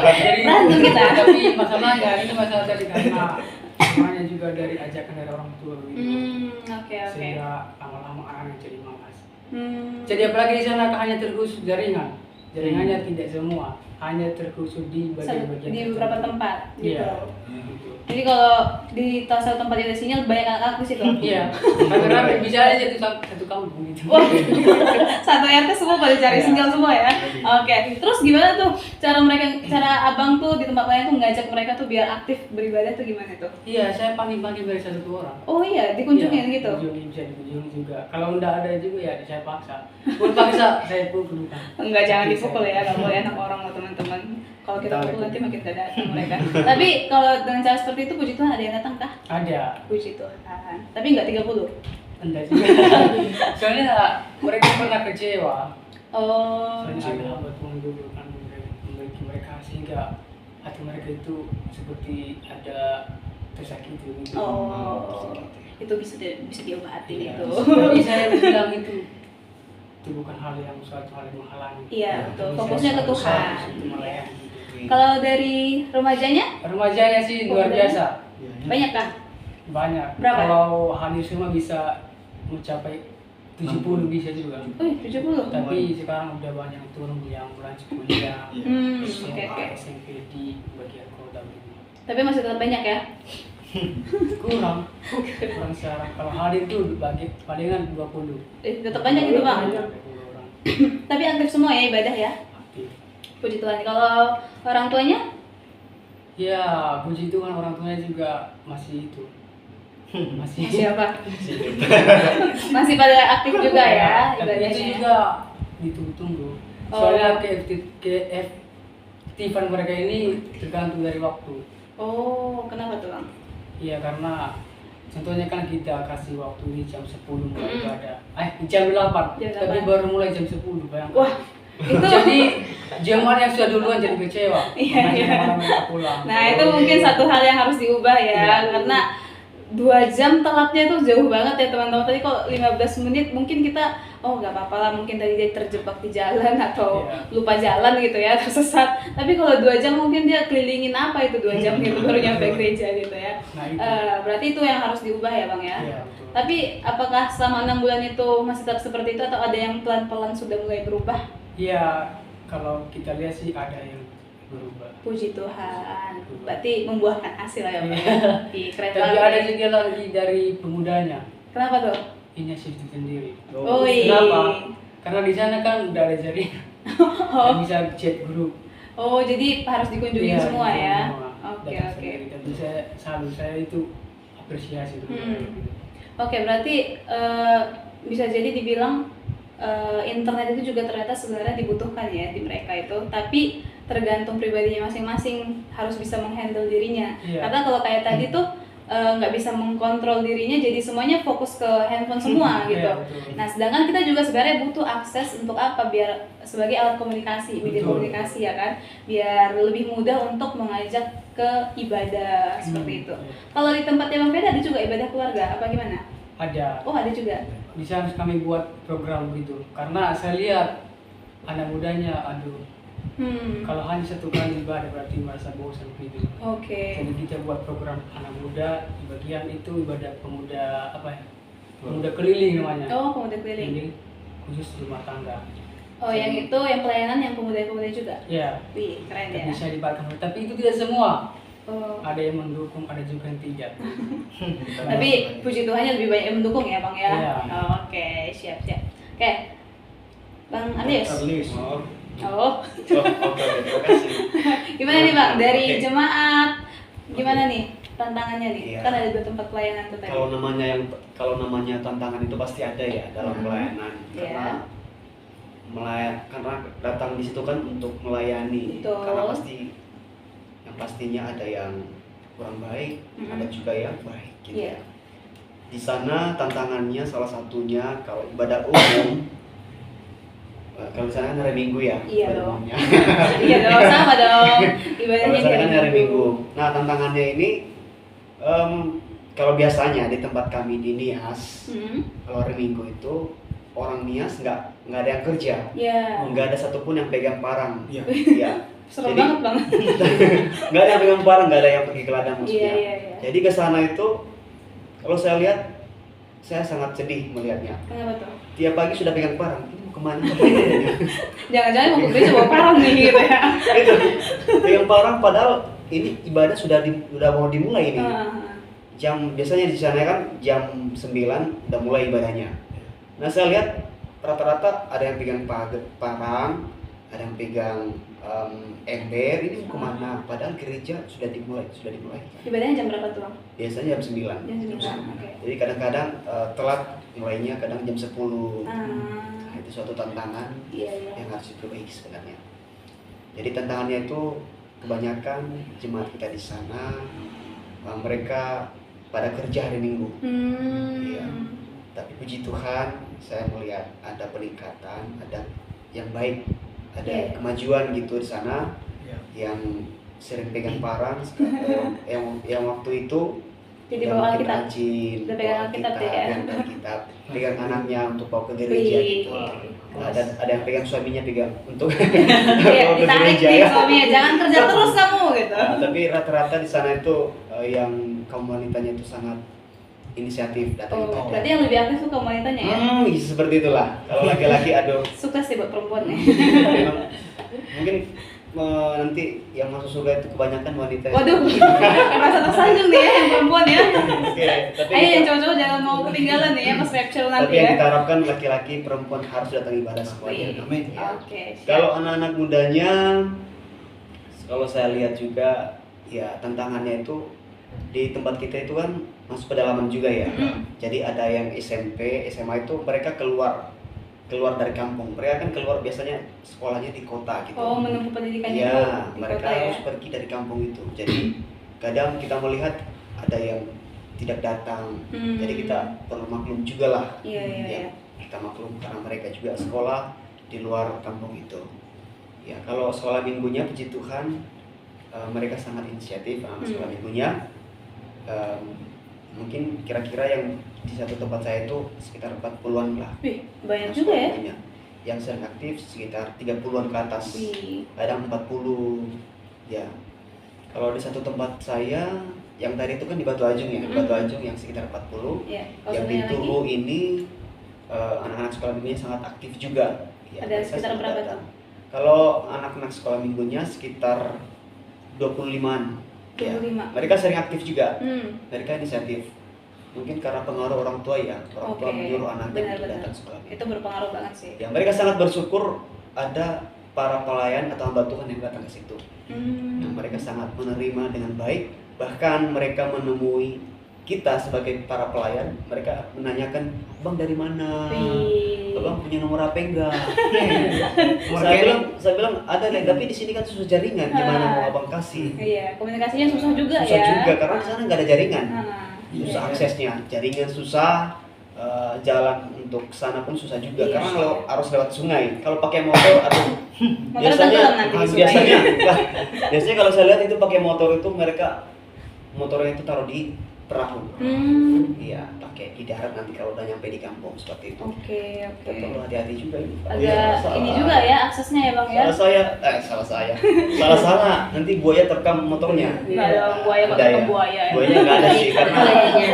Berantem kita. Tapi masalahnya itu masalah tadi karena semuanya juga dari ajakan dari orang tua begitu. Oke. Sehingga lama-lama anak jadi malas. Hmm. Jadi apalagi di sana hanya terkhusus jaringan. Jaringannya tidak semua, hanya terkhusus di bagian-bagian Di tertentu. beberapa tempat gitu. Iya. Gitu. Jadi kalau di salah satu tempat yang ada sinyal banyak anak-anak di situ. Iya. Karena bisa aja satu kampung gitu. Wah, satu RT semua pada cari Iya. sinyal semua ya. Oke. Terus gimana tuh cara abang tuh di tempat lain tuh ngajak mereka tuh biar aktif beribadah tuh gimana tuh? Iya, saya panggil-panggil dari satu orang. Oh iya, dikunjungin Iya, gitu. Bisa dikunjungi juga. Kalau enggak ada juga ya saya paksa. Pun paksa saya pukul bukan. Enggak, jangan dipukul ya, nggak boleh anak orang loh teman-teman. Kalau kita pukul nanti makin gak datang mereka. Tapi kalau dengan cara seperti itu, puji Tuhan ada yang datang kah? Ada. Puji Tuhan. Tapi nggak 30. Enggak juga. Soalnya mereka pernah kecewa. Oh. Soalnya ada hamba Tuhan dulu kan memiliki mereka sehingga hati mereka itu seperti ada tersakiti gitu. Oh. Itu bisa diobati Iya. itu. Tapi saya bilang itu bukan hal yang suatu hal yang menghalangi. Iya, betul. Bisa Fokusnya ke Tuhan. itu melayani gitu. Kalau dari remajanya Remajanya sih luar biasa. banyak kah? Banyak. Berapa? Kalau hadir semua bisa mencapai 70 bisa juga. 70. Tapi sekarang udah banyak turun yang lanjut kuliah, Oke. SMP di bagian kota ini. Tapi masih tetap banyak ya? kurang sekarang. Kalau hadir tuh bagi palingan 20. Tetap banyak gitu Bang. 20 orang Tapi aktif semua ya ibadah ya? aktif. Puji Tuhan. Kalau orang tuanya? Ya, puji Tuhan orang tuanya juga masih itu. Masih Siapa? Masih pada aktif juga ya Tapi itu ibadahnya. juga ditunggu-tunggu. Soalnya keaktifan mereka ini tergantung dari waktu. Oh, kenapa tuh Bang? Iya, karena contohnya kan kita kasih waktu di jam 10 mulai ibadah. Jam 8, Jam tapi 8. baru mulai jam 10, bayangkan. Wah, itu Jadi jemaat yang sudah duluan jadi kecewa. Iya, Makanya iya. malam mereka pulang. Nah, itu mungkin satu hal yang harus diubah ya, Iya. karena 2 jam telatnya itu jauh banget ya teman-teman. Tadi kok 15 menit mungkin kita, oh nggak apa-apa lah, mungkin tadi dia terjebak di jalan atau Iya. lupa jalan gitu ya, tersesat. Tapi kalau 2 jam mungkin dia kelilingin apa itu 2 jam gitu baru nyampe gereja gitu ya. Nah, itu. Berarti itu yang harus diubah ya Bang ya. Iya, betul. Tapi apakah selama 6 bulan itu masih tetap seperti itu atau ada yang pelan-pelan sudah mulai berubah? Iya, kalau kita lihat sih ada yang berubah. Puji Tuhan. Berarti membuahkan hasil ya Bang. Iya. Ih, keren Tapi banget. ada juga lagi dari pemudanya, Kenapa tuh? inisiatif sendiri. Oh, iya. Kenapa? Karena di sana kan udah ada jaringan, dan bisa chat grup. Oh, jadi harus dikunjungin Iya, semua dikunjungin ya? semua. Oke, Datang oke. sendiri. Dan saya selalu saya itu apresiasi itu. Oke, berarti bisa jadi dibilang internet itu juga ternyata sebenarnya dibutuhkan ya di mereka itu, tapi tergantung pribadinya masing-masing harus bisa menghandle dirinya. Iya. Karena kalau kayak tadi tuh nggak bisa mengkontrol dirinya, jadi semuanya fokus ke handphone semua gitu. Iya, betul. Nah, sedangkan kita juga sebenarnya butuh akses untuk apa? Biar sebagai alat komunikasi, media Betul. komunikasi ya kan, biar lebih mudah untuk mengajak ke ibadah seperti itu. Kalau di tempat yang beda ada juga ibadah keluarga, apa gimana? Ada. Oh, ada juga. Di sana kami buat program begitu. Karena saya lihat anak mudanya, aduh, kalau hanya satu kali ibadah berarti merasa bosan begitu. Oke. Jadi kita buat program anak muda di bagian itu ibadah pemuda apa ya? Pemuda keliling namanya. Oh, pemuda keliling. Keliling khusus rumah tangga. Oh, yang itu yang pelayanan yang pemuda-pemuda juga. Ya. Wih, keren ya. Bisa dibagikan, tapi itu tidak semua. Oh. Ada yang mendukung, ada juga yang tidak. Tapi puji Tuhannya lebih banyak yang mendukung ya, Bang ya. Iya. Oh, oke, siap-siap. Oke. Bang Arlius. Oh. Oke, terima kasih. Gimana nih, Bang? Dari Oke. jemaat gimana nih tantangannya nih? Iya. Kan ada 2 tempat pelayanan tuh tadi. Kalau namanya tantangan itu pasti ada ya dalam pelayanan. Iya. Karena datang di situ kan untuk melayani. Betul. Karena pastinya ada yang kurang baik, ada juga yang baik gitu. Iya. Di sana tantangannya salah satunya kalau ibadah umum kalau di sana kan hari Minggu ya. Iya ibadah dong. umumnya. Iya dong, sama dong. Kalau Ibadahnya di sana kan di hari Minggu. Nah, tantangannya ini kalau biasanya di tempat kami di Nias, kalau hari Minggu itu orang Nias nggak ada yang kerja, Iya. nggak ada satupun yang pegang parang. Iya. Iya. Serem Jadi- banget, Bang. Nggak ada yang pegang parang, nggak ada yang pergi ke ladang maksudnya. Iya, iya. Jadi ke sana itu, kalau saya lihat, saya sangat sedih melihatnya. Kenapa tuh? Tiap pagi sudah pegang parang, ini mau kemana? Jangan-jangan mau ke gereja bawa parang nih gitu ya. Itu pegang parang, padahal ini ibadah sudah mau dimulai ini. Biasanya di sana kan jam 9 udah mulai ibadahnya. Nah, saya lihat rata-rata ada yang pegang parang, ada yang pegang ember, ini mau kemana? Padahal gereja sudah dimulai. Ibadahnya jam berapa tuh, Bang? Biasanya jam 9. Jam 9. Oke. Jadi kadang-kadang telat mulainya, kadang jam 10. Nah, itu suatu tantangan Iya, iya. yang harus diperbaiki sebenarnya. Jadi tantangannya itu kebanyakan jemaat kita di sana mereka pada kerja hari Minggu. Iya. Tapi puji Tuhan, saya melihat ada peningkatan, ada yang baik, ada Iya. kemajuan gitu di sana. Iya. Yang sering pegang parang, yang waktu itu Jadi yang bawa makin Alkitab. rajin, Udah pegang bawa Alkitab ya? pegang Alkitab, pegang anaknya untuk bawa ke gereja Wih. gitu. Ada yang pegang suaminya pegang untuk Iya, bawa ke ditarik gereja nih ya. suaminya, jangan kerja terus kamu gitu. Nah, tapi rata-rata di sana itu yang kaum wanitanya itu sangat inisiatif datang Oh, ibadah. berarti yang lebih aktif tuh kaum wanitanya ya? Seperti itulah. Kalau laki-laki aduh, Sukses sih buat perempuan nih. memang mungkin nanti yang masuk surga itu kebanyakan wanita. Waduh, merasa tersanjung nih ya yang perempuan ya. Oke, tapi Ayo yang kita- cowok-cowok jangan mau ketinggalan nih ya pas rapture tapi nanti yang ya. kita harapkan laki-laki perempuan harus datang ibadah semuanya. Wih. Amin. Ya. Oke, siap. Kalau anak-anak mudanya, kalau saya lihat juga ya tantangannya itu di tempat kita itu kan masuk pedalaman juga ya. Jadi ada yang SMP, SMA itu mereka keluar dari kampung. Mereka kan keluar biasanya sekolahnya di kota gitu. Oh, menempuh pendidikannya Ya, itu di mereka kota ya. harus pergi dari kampung itu. Jadi kadang kita melihat ada yang tidak datang. Jadi kita perlu maklum juga lah. Iya. Kita maklum karena mereka juga sekolah di luar kampung itu. Ya, kalau sekolah minggunya puji Tuhan mereka sangat inisiatif anak sekolah minggunya. Mungkin kira-kira yang di satu tempat saya itu sekitar 40-an lah. Wih, banyak anak juga sekolah ya. minggunya. Yang sering aktif sekitar 30-an ke atas. Wih. Kadang 40. Ya. Kalau di satu tempat saya yang tadi itu kan di Batu Ajung ya. Batu Ajung yang sekitar 40. Iya. Kalau Yang di satunya lagi Tugu ini anak-anak sekolah minggunya sangat aktif juga. Ya, ada mereka sekitar sering berapa datang. tuh? Kalau anak-anak sekolah minggunya sekitar 25-an. Ya, 25. mereka sering aktif juga. Hmm. Mereka inisiatif. Mungkin karena pengaruh orang tua ya. Orang tua Oke. menyuruh anaknya untuk Benar-benar. datang sekolah minggu. Itu berpengaruh banget sih. Ya, mereka sangat bersyukur ada para pelayan atau hamba Tuhan yang datang ke situ. Yang mereka sangat menerima dengan baik. Bahkan mereka menemui kita sebagai para pelayan, mereka menanyakan, "Bang dari mana? Wih. Abang punya nomor HP enggak?" saya bilang ada nih, tapi di sini kan susah jaringan. Gimana mau abang kasih? Iya, komunikasinya susah juga Susah ya. juga karena di sana nggak ada jaringan. Susah Iya. aksesnya, jaringan susah, jalan untuk sana pun susah juga Iya. karena kalau harus lewat sungai. Kalau pakai motor atau Motor tenggelam nanti di sungai. biasanya kalau saya lihat itu pakai motor itu mereka motornya itu taruh di perahu. Iya, pakai di darat nanti kalau udah nyampe di kampung seperti itu. Oke. Kita perlu hati-hati juga ini. Pak. Agak ini juga ya aksesnya ya Bang ya. Salah saya. Nanti buaya terkam motornya. Nggak ada buaya, kok Ada terkam ya? buaya ya? Buayanya nggak ada sih karena Kayaknya.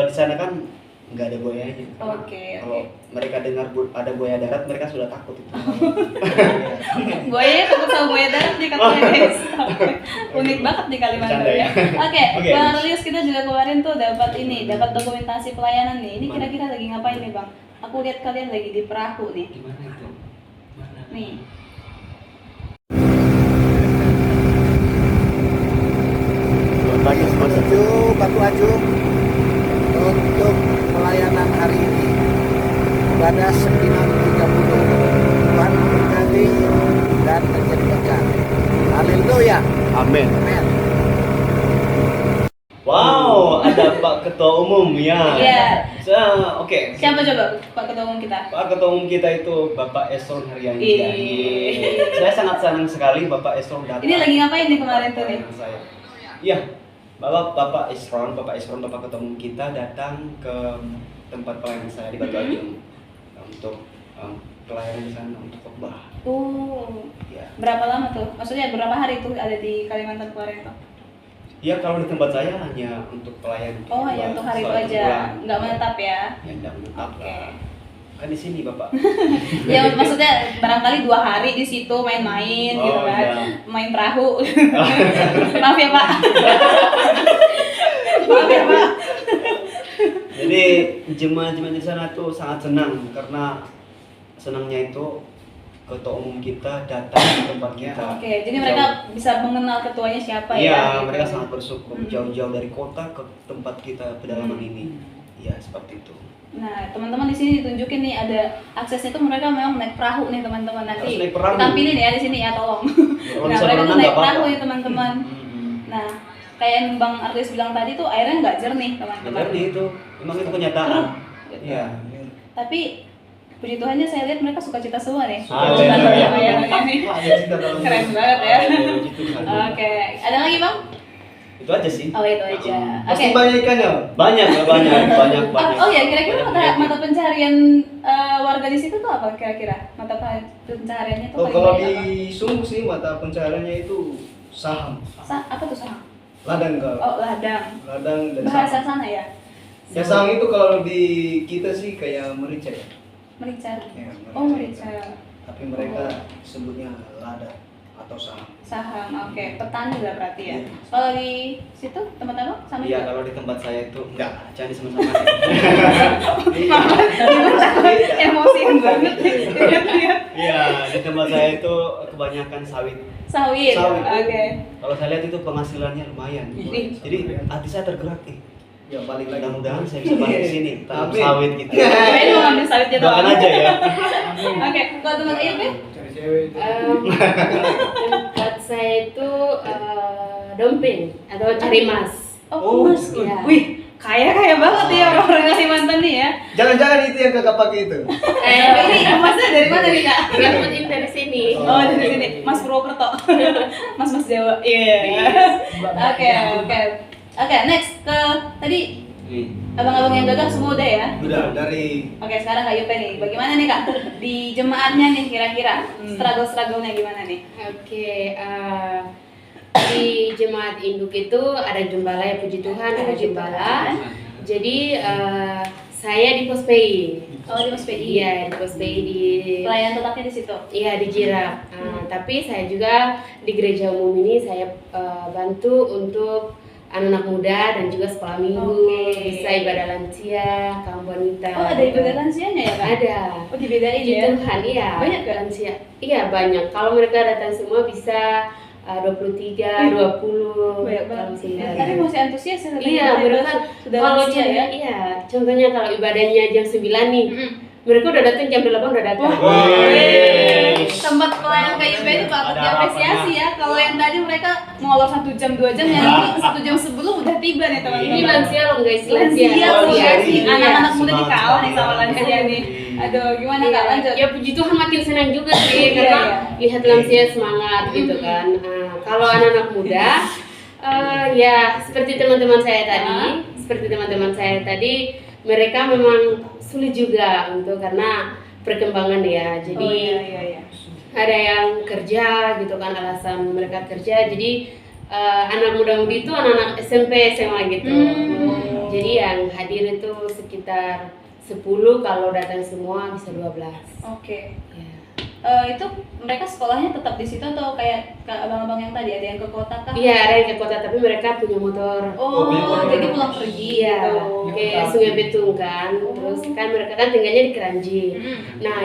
di sana kan nggak ada buayanya. Karena Oke. Kalau mereka dengar ada buaya darat mereka sudah takut itu. Buaya takut sama buaya darat nih katanya guys. Unik banget nih Kalimantan Bercanda ya. ya. Oke, Oke. Bang Arlius, kita juga kemarin tuh dapat dokumentasi pelayanan nih. Ini kira-kira lagi ngapain nih Bang? Aku lihat kalian lagi di perahu nih. Gimana itu? Mana? Nih. Selamat pagi Sobat Seju, Batu Ajung. Untuk pelayanan hari ini ibadah 9.30. Tuhan memberkati dan menjadi berkat. Haleluya. Amin. Amin. Wow, ada Pak Ketua Umum ya. Iya. Oke. Siapa coba Pak Ketua Umum kita? Pak Ketua Umum kita itu Bapak Esron Haryani. Ih. Saya sangat senang sekali Bapak Esron datang. Ini lagi ngapain nih kemarin tuh nih? Saya. Iya. Bapak Esron, Bapak Ketua Umum kita datang ke tempat pelayanan saya di Batu Ajung untuk pelayanan di sana untuk khotbah. Ya. Berapa lama tuh? Maksudnya berapa hari tuh ada di Kalimantan kemarin tuh? Ya kalau di tempat saya hanya untuk pelayan. Oh, hanya untuk hari itu Soal aja, bulan. nggak menetap ya? Ya nggak menetap Oke. lah. Kan di sini Bapak. Ya maksudnya barangkali 2 hari di situ main-main gitu Oh, kan, iya. main perahu. Maaf ya Pak. Maaf ya Pak. Jadi jemaat-jemaat di sana tuh sangat senang karena senangnya itu ketua umum kita datang ke tempat kita. Oke, jadi mereka bisa mengenal ketuanya siapa ya? Iya, gitu. mereka sangat bersyukur jauh-jauh dari kota ke tempat kita pedalaman ini. Ya seperti itu. Nah, teman-teman di sini ditunjukin nih ada aksesnya tuh mereka memang naik perahu nih teman-teman, nanti Harus naik perahu. ditampilin ya di sini ya tolong. Kalau Nah, bisa mereka tuh berenang naik nggak perahu apa-apa. ya teman-teman. Nah, kayak yang Bang Arlis bilang tadi tuh airnya nggak jernih teman-teman. Jadi itu memang itu kenyataan. Gitu. Iya. Tapi puji Tuhannya saya lihat mereka suka cita semua nih. Haleluya. Keren banget ya. Puji Tuhan. Oke, ada lagi Bang? Itu aja sih. Oh itu aja. Oke. Pasti banyak ikannya. Banyak. Oh ya, kira-kira Banyak. mata pencaharian warga di situ tuh apa kira-kira? Mata pencahariannya tuh Oh, paling kalau banyak di Sumut sih mata pencahariannya itu saham, apa? Apa tuh sahang? ladang kalau Oh, ladang. ladang dan Bahasa saham. sana ya? Ya saham itu kalau di kita sih kayak merica ya. Merica. Ya, Oh, merica. Tapi mereka sebutnya ladang. atau saham. Saham, oke. Petani lah berarti ya. Kalau di situ tempat abang sama Iya, juga? kalau di tempat saya itu enggak, jangan sama-sama. Emosian banget. Iya, di tempat saya itu kebanyakan sawit. Sawit. Sawit. Oke. Kalau saya lihat itu penghasilannya lumayan. Jadi hati saya tergerak nih. Ya balik lagi. Mudah-mudahan saya bisa balik ke sini, tanam Amin. sawit gitu. Kirain mau ngambil sawitnya Doakan doang. aja ya. Oke, kalau tempat Ayub ya? Cari cewek itu. Tempat saya itu dompeng atau cari mas. Oh, Mas. Iya. Wih, kaya banget ya orang-orang Kalimantan nih ya. Jangan-jangan itu yang kakak pakai itu. Ini emasnya dari mana nih Kak? Dapetin dari sini. Oh, dari sini. Mas Purwokerto. Mas Jawa. Iya. Oke. Oke, next ke tadi abang-abang yang gagal semua udah ya? Udah dari Oke, sekarang Kak Yupe nih. Bagaimana nih Kak? Di jemaatnya nih kira-kira struggle-struggle-nya gimana nih? Oke, di jemaat induk itu ada gembala ya, puji Tuhan ada gembala. Jadi saya di pos PI. Oh, di Mas PI. Iya, di pos PI di Pelayanan tetapnya di situ. Iya di Jirap. Tapi saya juga di gereja umum ini saya bantu untuk anak-anak muda dan juga sekolah minggu, Oke. bisa ibadah lansia, kaum wanita. Oh, ada ibadah lansianya ya Kak? Ada. Oh, dibedain Puji ya? Tuhan, iya. Banyak nggak? Lansia? Iya banyak. Kalau mereka datang semua bisa 23, 20. Banyak kalau banget. sembilan. Tapi masih antusias ya? Iya, mereka sudah kalau lansia ya? Iya, contohnya kalau ibadahnya jam 9 nih, mereka udah datang jam 8 udah datang. Wih, tempat pelayanan KIP itu patut Ada diapresiasi ya. Kalau yang tadi mereka ngolor 1 jam 2 jam, yang ini 1 jam sebelum udah tiba nih teman-teman. Ini lansia loh guys, Lansia, Iya. anak-anak muda nih kalah nih sama lansia nih. Aduh, gimana Kak, lanjut? Ya puji Tuhan makin senang juga sih Iya, karena iya. lihat lansia semangat gitu kan. Kalau anak-anak muda ya seperti teman-teman saya tadi, mereka memang sulit juga untuk karena perkembangan ya. Jadi Oh iya. ada yang kerja gitu kan, alasan mereka kerja. Jadi anak muda-mudi itu anak-anak SMP SMA gitu. Jadi yang hadir itu sekitar 10, kalau datang semua bisa 12. Oke. Ya. Itu mereka sekolahnya tetap di situ atau kayak abang-abang yang tadi ada yang ke kota kah? Iya, ada yang ke kota tapi mereka punya motor. Oh, punya motor. jadi pulang pergi Iya, gitu. ke Sungai Betung kan. Terus kan mereka kan tinggalnya di Keranji. Nah,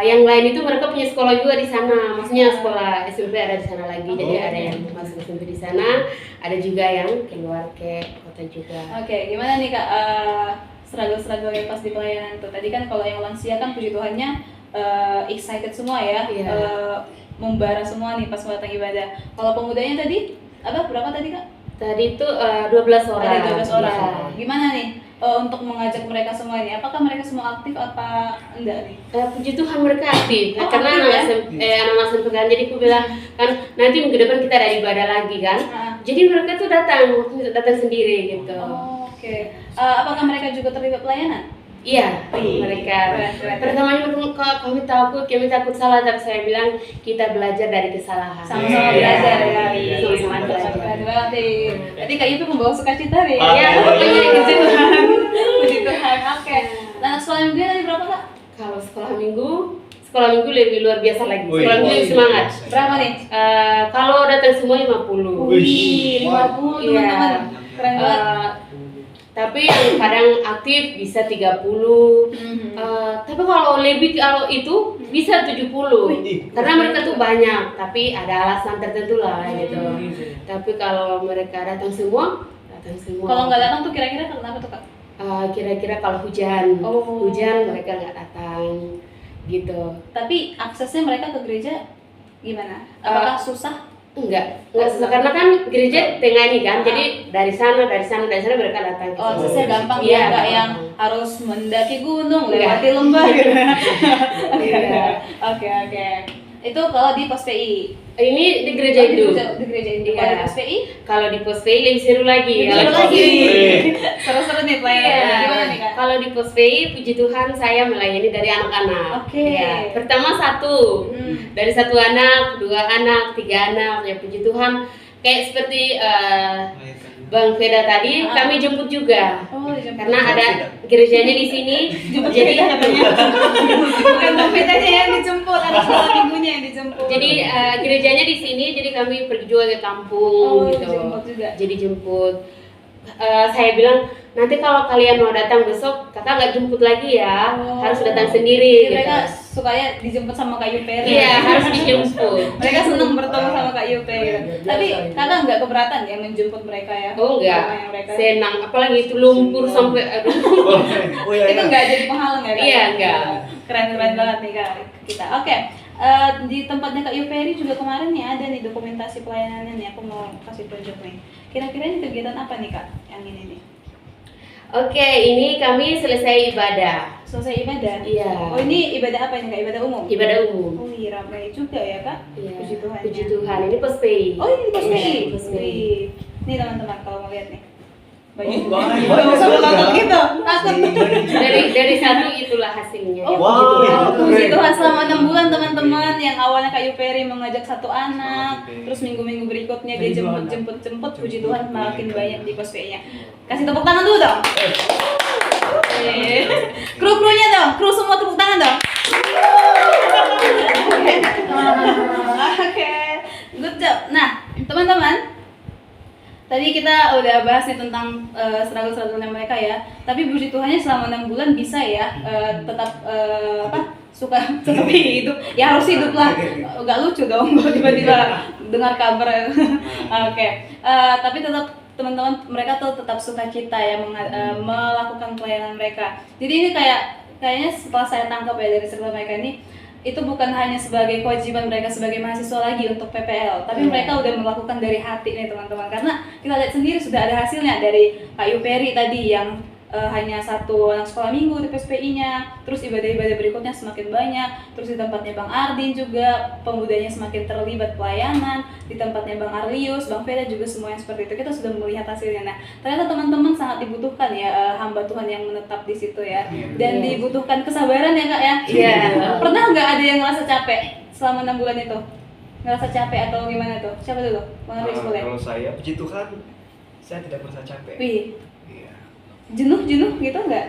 yang lain itu mereka punya sekolah juga di sana. Maksudnya sekolah SMP ada di sana lagi. Jadi ada yang masuk SMP di sana, ada juga yang keluar ke kota juga. Oke, gimana nih Kak? Struggle-struggle yang pas di pelayanan tuh. Tadi kan kalau yang lansia kan puji Tuhannya excited semua ya. Iya. Membara semua nih pas datang ibadah. Kalau pemudanya tadi berapa tadi Kak? Tadi itu 12 orang. Ada 12 orang. Iya. Gimana nih untuk mengajak mereka semua ini? Apakah mereka semua aktif apa enggak nih? Puji Tuhan mereka aktif. Oh, Karena aktif anak SMP kan, jadi aku bilang kan nanti minggu depan kita ada ibadah lagi kan. Jadi mereka tuh datang sendiri gitu. Oh, oke. Apakah mereka juga terlibat pelayanan? Iya, mereka. Keren. Pertamanya kami takut salah, tapi saya bilang kita belajar dari kesalahan. Sama-sama Iya. belajar ya. Iya, sama-sama belajar. Keren banget nih. Tadi Kak Yupi membawa sukacita nih. Iya, pokoknya iya. puji Tuhan. Puji Tuhan. Oke. Nah, sekolah minggu tadi berapa Kak? Kalau sekolah minggu lebih luar biasa lagi. Wih. Sekolah minggu lebih semangat. Berapa nih? Kalau datang semua 50. Wih, 50 Iya. teman-teman. Keren banget. Tapi yang kadang aktif bisa 30. Tapi kalau itu bisa 70. Karena mereka tuh banyak, tapi ada alasan tertentu lah gitu. Tapi kalau mereka datang semua. Kalau nggak datang tuh kira-kira kenapa tuh Kak? Kira-kira kalau hujan, Oh. mereka nggak datang gitu. Tapi aksesnya mereka ke gereja gimana? Apakah susah? Enggak susah karena kan gereja tengah ini kan, jadi dari sana mereka datang. ke Oh, sini. aksesnya gampang Iya, ya, nggak yang gampang. harus mendaki gunung, Enggak. lewati lembah gitu. Iya. Oke. Itu kalau di pos PI. Ini di gereja induk. Di gereja induk. Iya. Kalau di pos PI? Kalau di pos PI lebih seru lagi. Seru Kalau lagi. Wih. Seru-seru nih pelayanan. Iya. Gimana nih Kak? Kalau di pos PI, puji Tuhan saya melayani dari anak-anak. Oke. Ya. Pertama 1, dari 1 anak, 2 anak, 3 anak. Ya puji Tuhan. Kayak seperti Bang Veda tadi, kami jemput juga. Oh, dijemput. Karena ada gerejanya di sini. Jadi Bukan Bang Vedanya yang dijemput, ada sekolah minggunya yang dijemput. dijemput. Jadi gerejanya di sini, jadi kami pergi juga ke kampung gitu. Dijemput juga. Jadi jemput. Saya bilang nanti kalau kalian mau datang besok, kakak nggak jemput lagi ya, harus datang sendiri. Jadi Gitu. mereka sukanya dijemput sama Kak Yupe. Iya, harus dijemput. Mereka senang bertemu sama Kak Yupe. Gitu. Tapi kakak nggak keberatan ya menjemput mereka ya? Oh Sama yang enggak, mereka. senang. Apalagi itu lumpur sampai aduh. Oh iya, Itu nggak jadi penghalang ya? Kak? Iya, nggak. Keren banget nih Kak kita. Oke. Di tempatnya Kak Yuperi juga kemarin nih ada nih dokumentasi pelayanannya nih, aku mau kasih tunjuk nih. Kira-kira ini kegiatan apa nih Kak yang ini nih? Oke, ini kami selesai ibadah. Selesai ibadah? Iya. Oh ini ibadah apa ini Kak? Ibadah umum? Ibadah umum. Oh iya ramai juga ya Kak? Iya. Puji Tuhan. Puji Tuhan. Ini pospei. Oh ini posisi. Iya, pospei. Nih teman-teman kalau mau lihat nih. banyak. Nggak usah takut gitu, takut. Dari satu itulah hasilnya. Oh, Wow. puji Tuhan selama 6 bulan teman-teman yang awalnya Kak Yuperi mengajak satu anak, terus minggu-minggu berikutnya dia jemput, puji Tuhan makin banyak di pospei-nya. Kasih tepuk tangan dulu dong. Kru-krunya dong, kru semua tepuk tangan dong. Oke, good job. Nah, teman-teman, tadi kita udah bahas nih tentang struggle-struggle-nya mereka ya. Tapi puji Tuhannya selama 6 bulan bisa ya tetap suka tetap hidup. Ya harus hidup lah. Gak lucu dong kalau tiba-tiba dengar kabar. Oke. Tapi tetap teman-teman mereka tuh tetap sukacita ya melakukan pelayanan mereka. Jadi ini kayaknya setelah saya tangkap ya dari cerita mereka ini, itu bukan hanya sebagai kewajiban mereka sebagai mahasiswa lagi untuk PPL, tapi mereka udah melakukan dari hati nih teman-teman, karena kita lihat sendiri sudah ada hasilnya dari Kak Yuperi tadi yang hanya satu anak sekolah minggu di PSPI-nya, terus ibadah-ibadah berikutnya semakin banyak, terus di tempatnya Bang Ardin juga pemudanya semakin terlibat pelayanan, di tempatnya Bang Arlius, Bang Veda juga semua yang seperti itu, kita sudah melihat hasilnya. Nah, ternyata teman-teman sangat dibutuhkan ya hamba Tuhan yang menetap di situ ya, dan dibutuhkan kesabaran ya Kak ya. Iya. Pernah nggak ada yang ngerasa capek selama 6 bulan itu? Ngerasa capek atau gimana tuh? Siapa dulu? Bang Arlius boleh? Kalau saya, puji Tuhan, saya tidak merasa capek. Wih, Iya. jenuh gitu nggak?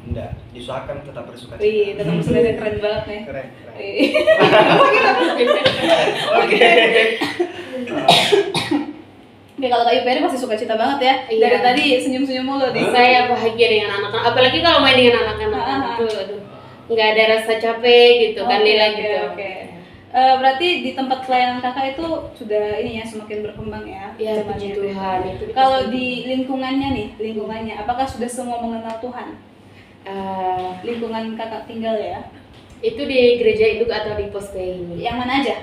Enggak, diusahakan tetap bersuka cita. Wih, tetap sudah keren banget nih. Keren. Wih. Oke. Oke, kalau Kak Yuperi pasti suka cita banget ya. Iya. Dari tadi senyum-senyum mulu nih. Saya bahagia dengan anak-anak, apalagi kalau main dengan anak-anak itu, aduh, nggak ada rasa capek gitu kan, Lila gitu. Oke. Berarti di tempat pelayanan kakak itu sudah ini ya semakin berkembang ya. Ya, zamannya puji itu ya. Tuhan. Itu Kalau di lingkungannya, apakah sudah semua mengenal Tuhan? Lingkungan kakak tinggal ya? itu di gereja induk atau di pospei ini? Yang mana aja?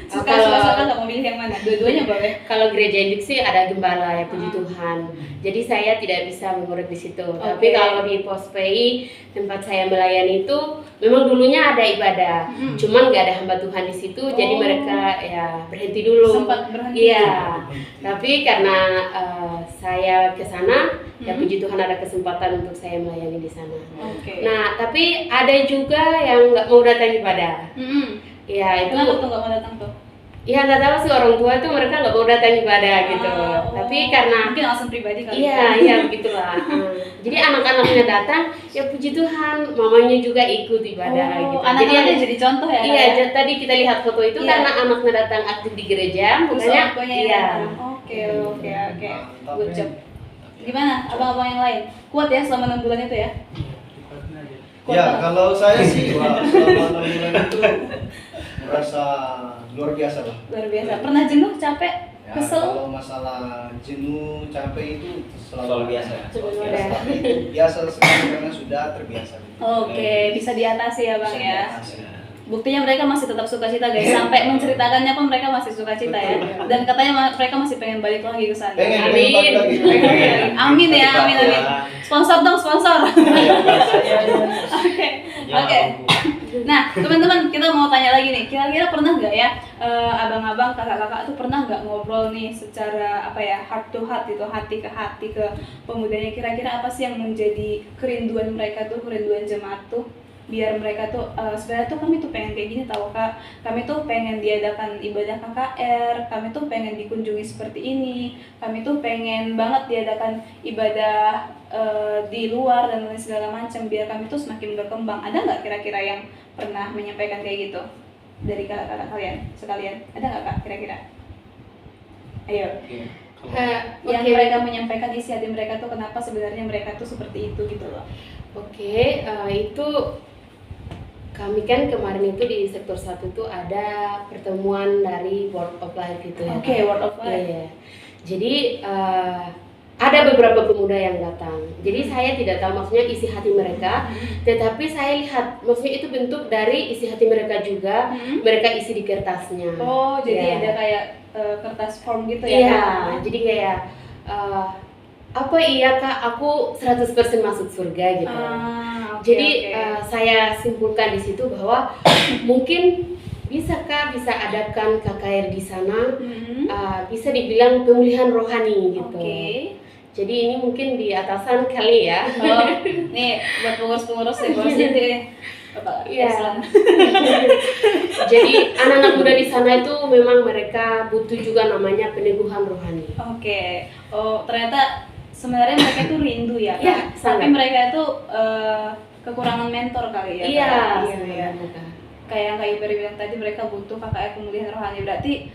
suka kalau- nggak mau pilih yang mana? Dua-duanya boleh. Kalau gereja induk sih ada gembala ya, puji Tuhan. Jadi saya tidak bisa mengurut di situ. Tapi Oke. kalau di pospei tempat saya melayani itu memang dulunya ada ibadah, cuman nggak ada hamba Tuhan di situ. Jadi Oh. mereka ya berhenti dulu. Sempat berhenti. Iya. Tapi karena saya ke sana, ya puji Tuhan ada kesempatan untuk saya melayani di sana. Oke. Nah, tapi ada juga yang nggak mau datang ibadah. Ya itu. Kenapa tuh nggak mau datang tuh? Ya nggak tahu sih, orang tua tuh mereka nggak mau datang ibadah gitu. Oh. Tapi karena mungkin alasan pribadi kali. iya begitulah. Jadi anak-anaknya datang, ya puji Tuhan, mamanya juga ikut ibadah gitu. Anak-anaknya jadi contoh ya. Iya, Kak, ya? tadi kita lihat foto itu Iya. karena anaknya datang aktif di gereja, Terus makanya orang tuanya yang iya. datang. Oke. Good job. Gimana abang-abang yang lain? Kuat ya selama 6 bulan itu ya? Kuat Ya, banget. kalau saya sih wah, selama 6 bulan itu merasa luar biasa lah. Luar biasa. Pernah jenuh, capek, Ya, kesel? kalau masalah jenuh, capek itu Selalu biasa ya? Selalu biasa. ada. Tapi itu biasa sekali karena sudah terbiasa. Oke, bisa diatasi ya bang Bisa ya. diatasi. Buktinya mereka masih tetap sukacita guys. Sampai menceritakannya pun mereka masih sukacita ya. Dan katanya mereka masih pengen balik lagi ke sana. Pengen Amin. balik lagi. Amin ya, amin. Sponsor dong, sponsor. Oke. Nah, teman-teman, kita mau tanya lagi nih. Kira-kira pernah nggak ya abang-abang, kakak-kakak tuh pernah nggak ngobrol nih secara apa ya, heart to heart gitu, hati ke pemudanya. Kira-kira apa sih yang menjadi kerinduan mereka tuh, kerinduan jemaat tuh? Biar mereka tuh sebenarnya tuh kami tuh pengen kayak gini tahu Kak, kami tuh pengen diadakan ibadah KKR, kami tuh pengen dikunjungi seperti ini, kami tuh pengen banget diadakan ibadah di luar dan lain segala macam, biar kami tuh semakin berkembang. Ada nggak kira-kira yang pernah menyampaikan kayak gitu? dari kakak kalian sekalian? Ada nggak kak kira-kira? Ayo. Yang mereka menyampaikan isi hati mereka tuh kenapa sebenarnya mereka tuh seperti itu gitu loh. Itu kami kan kemarin itu di sektor 1 tuh ada pertemuan dari World of Life gitu ya. World of Life. Iya. Jadi ada beberapa pemuda yang datang. Jadi saya tidak tahu maksudnya isi hati mereka, tetapi saya lihat maksudnya itu bentuk dari isi hati mereka juga. Mereka isi di kertasnya. Oh, jadi Ya. ada kayak kertas form gitu ya? Iya, jadi kayak apa iya kak, aku 100% masuk surga gitu. Jadi saya simpulkan di situ bahwa mungkin bisa adakan KKR di sana, bisa dibilang pemulihan rohani gitu. Jadi ini mungkin di atasan kali ya. Oh, nih buat pengurus-pengurus itu Iya. Jadi anak-anak muda di sana itu memang mereka butuh juga namanya peneguhan rohani. Oh ternyata sebenarnya mereka itu rindu ya, Iya, tapi sangat. mereka itu kekurangan mentor kali ya. Iya. Kayak yang Kak Iberi bilang tadi, mereka butuh KKR pemulihan rohani. Berarti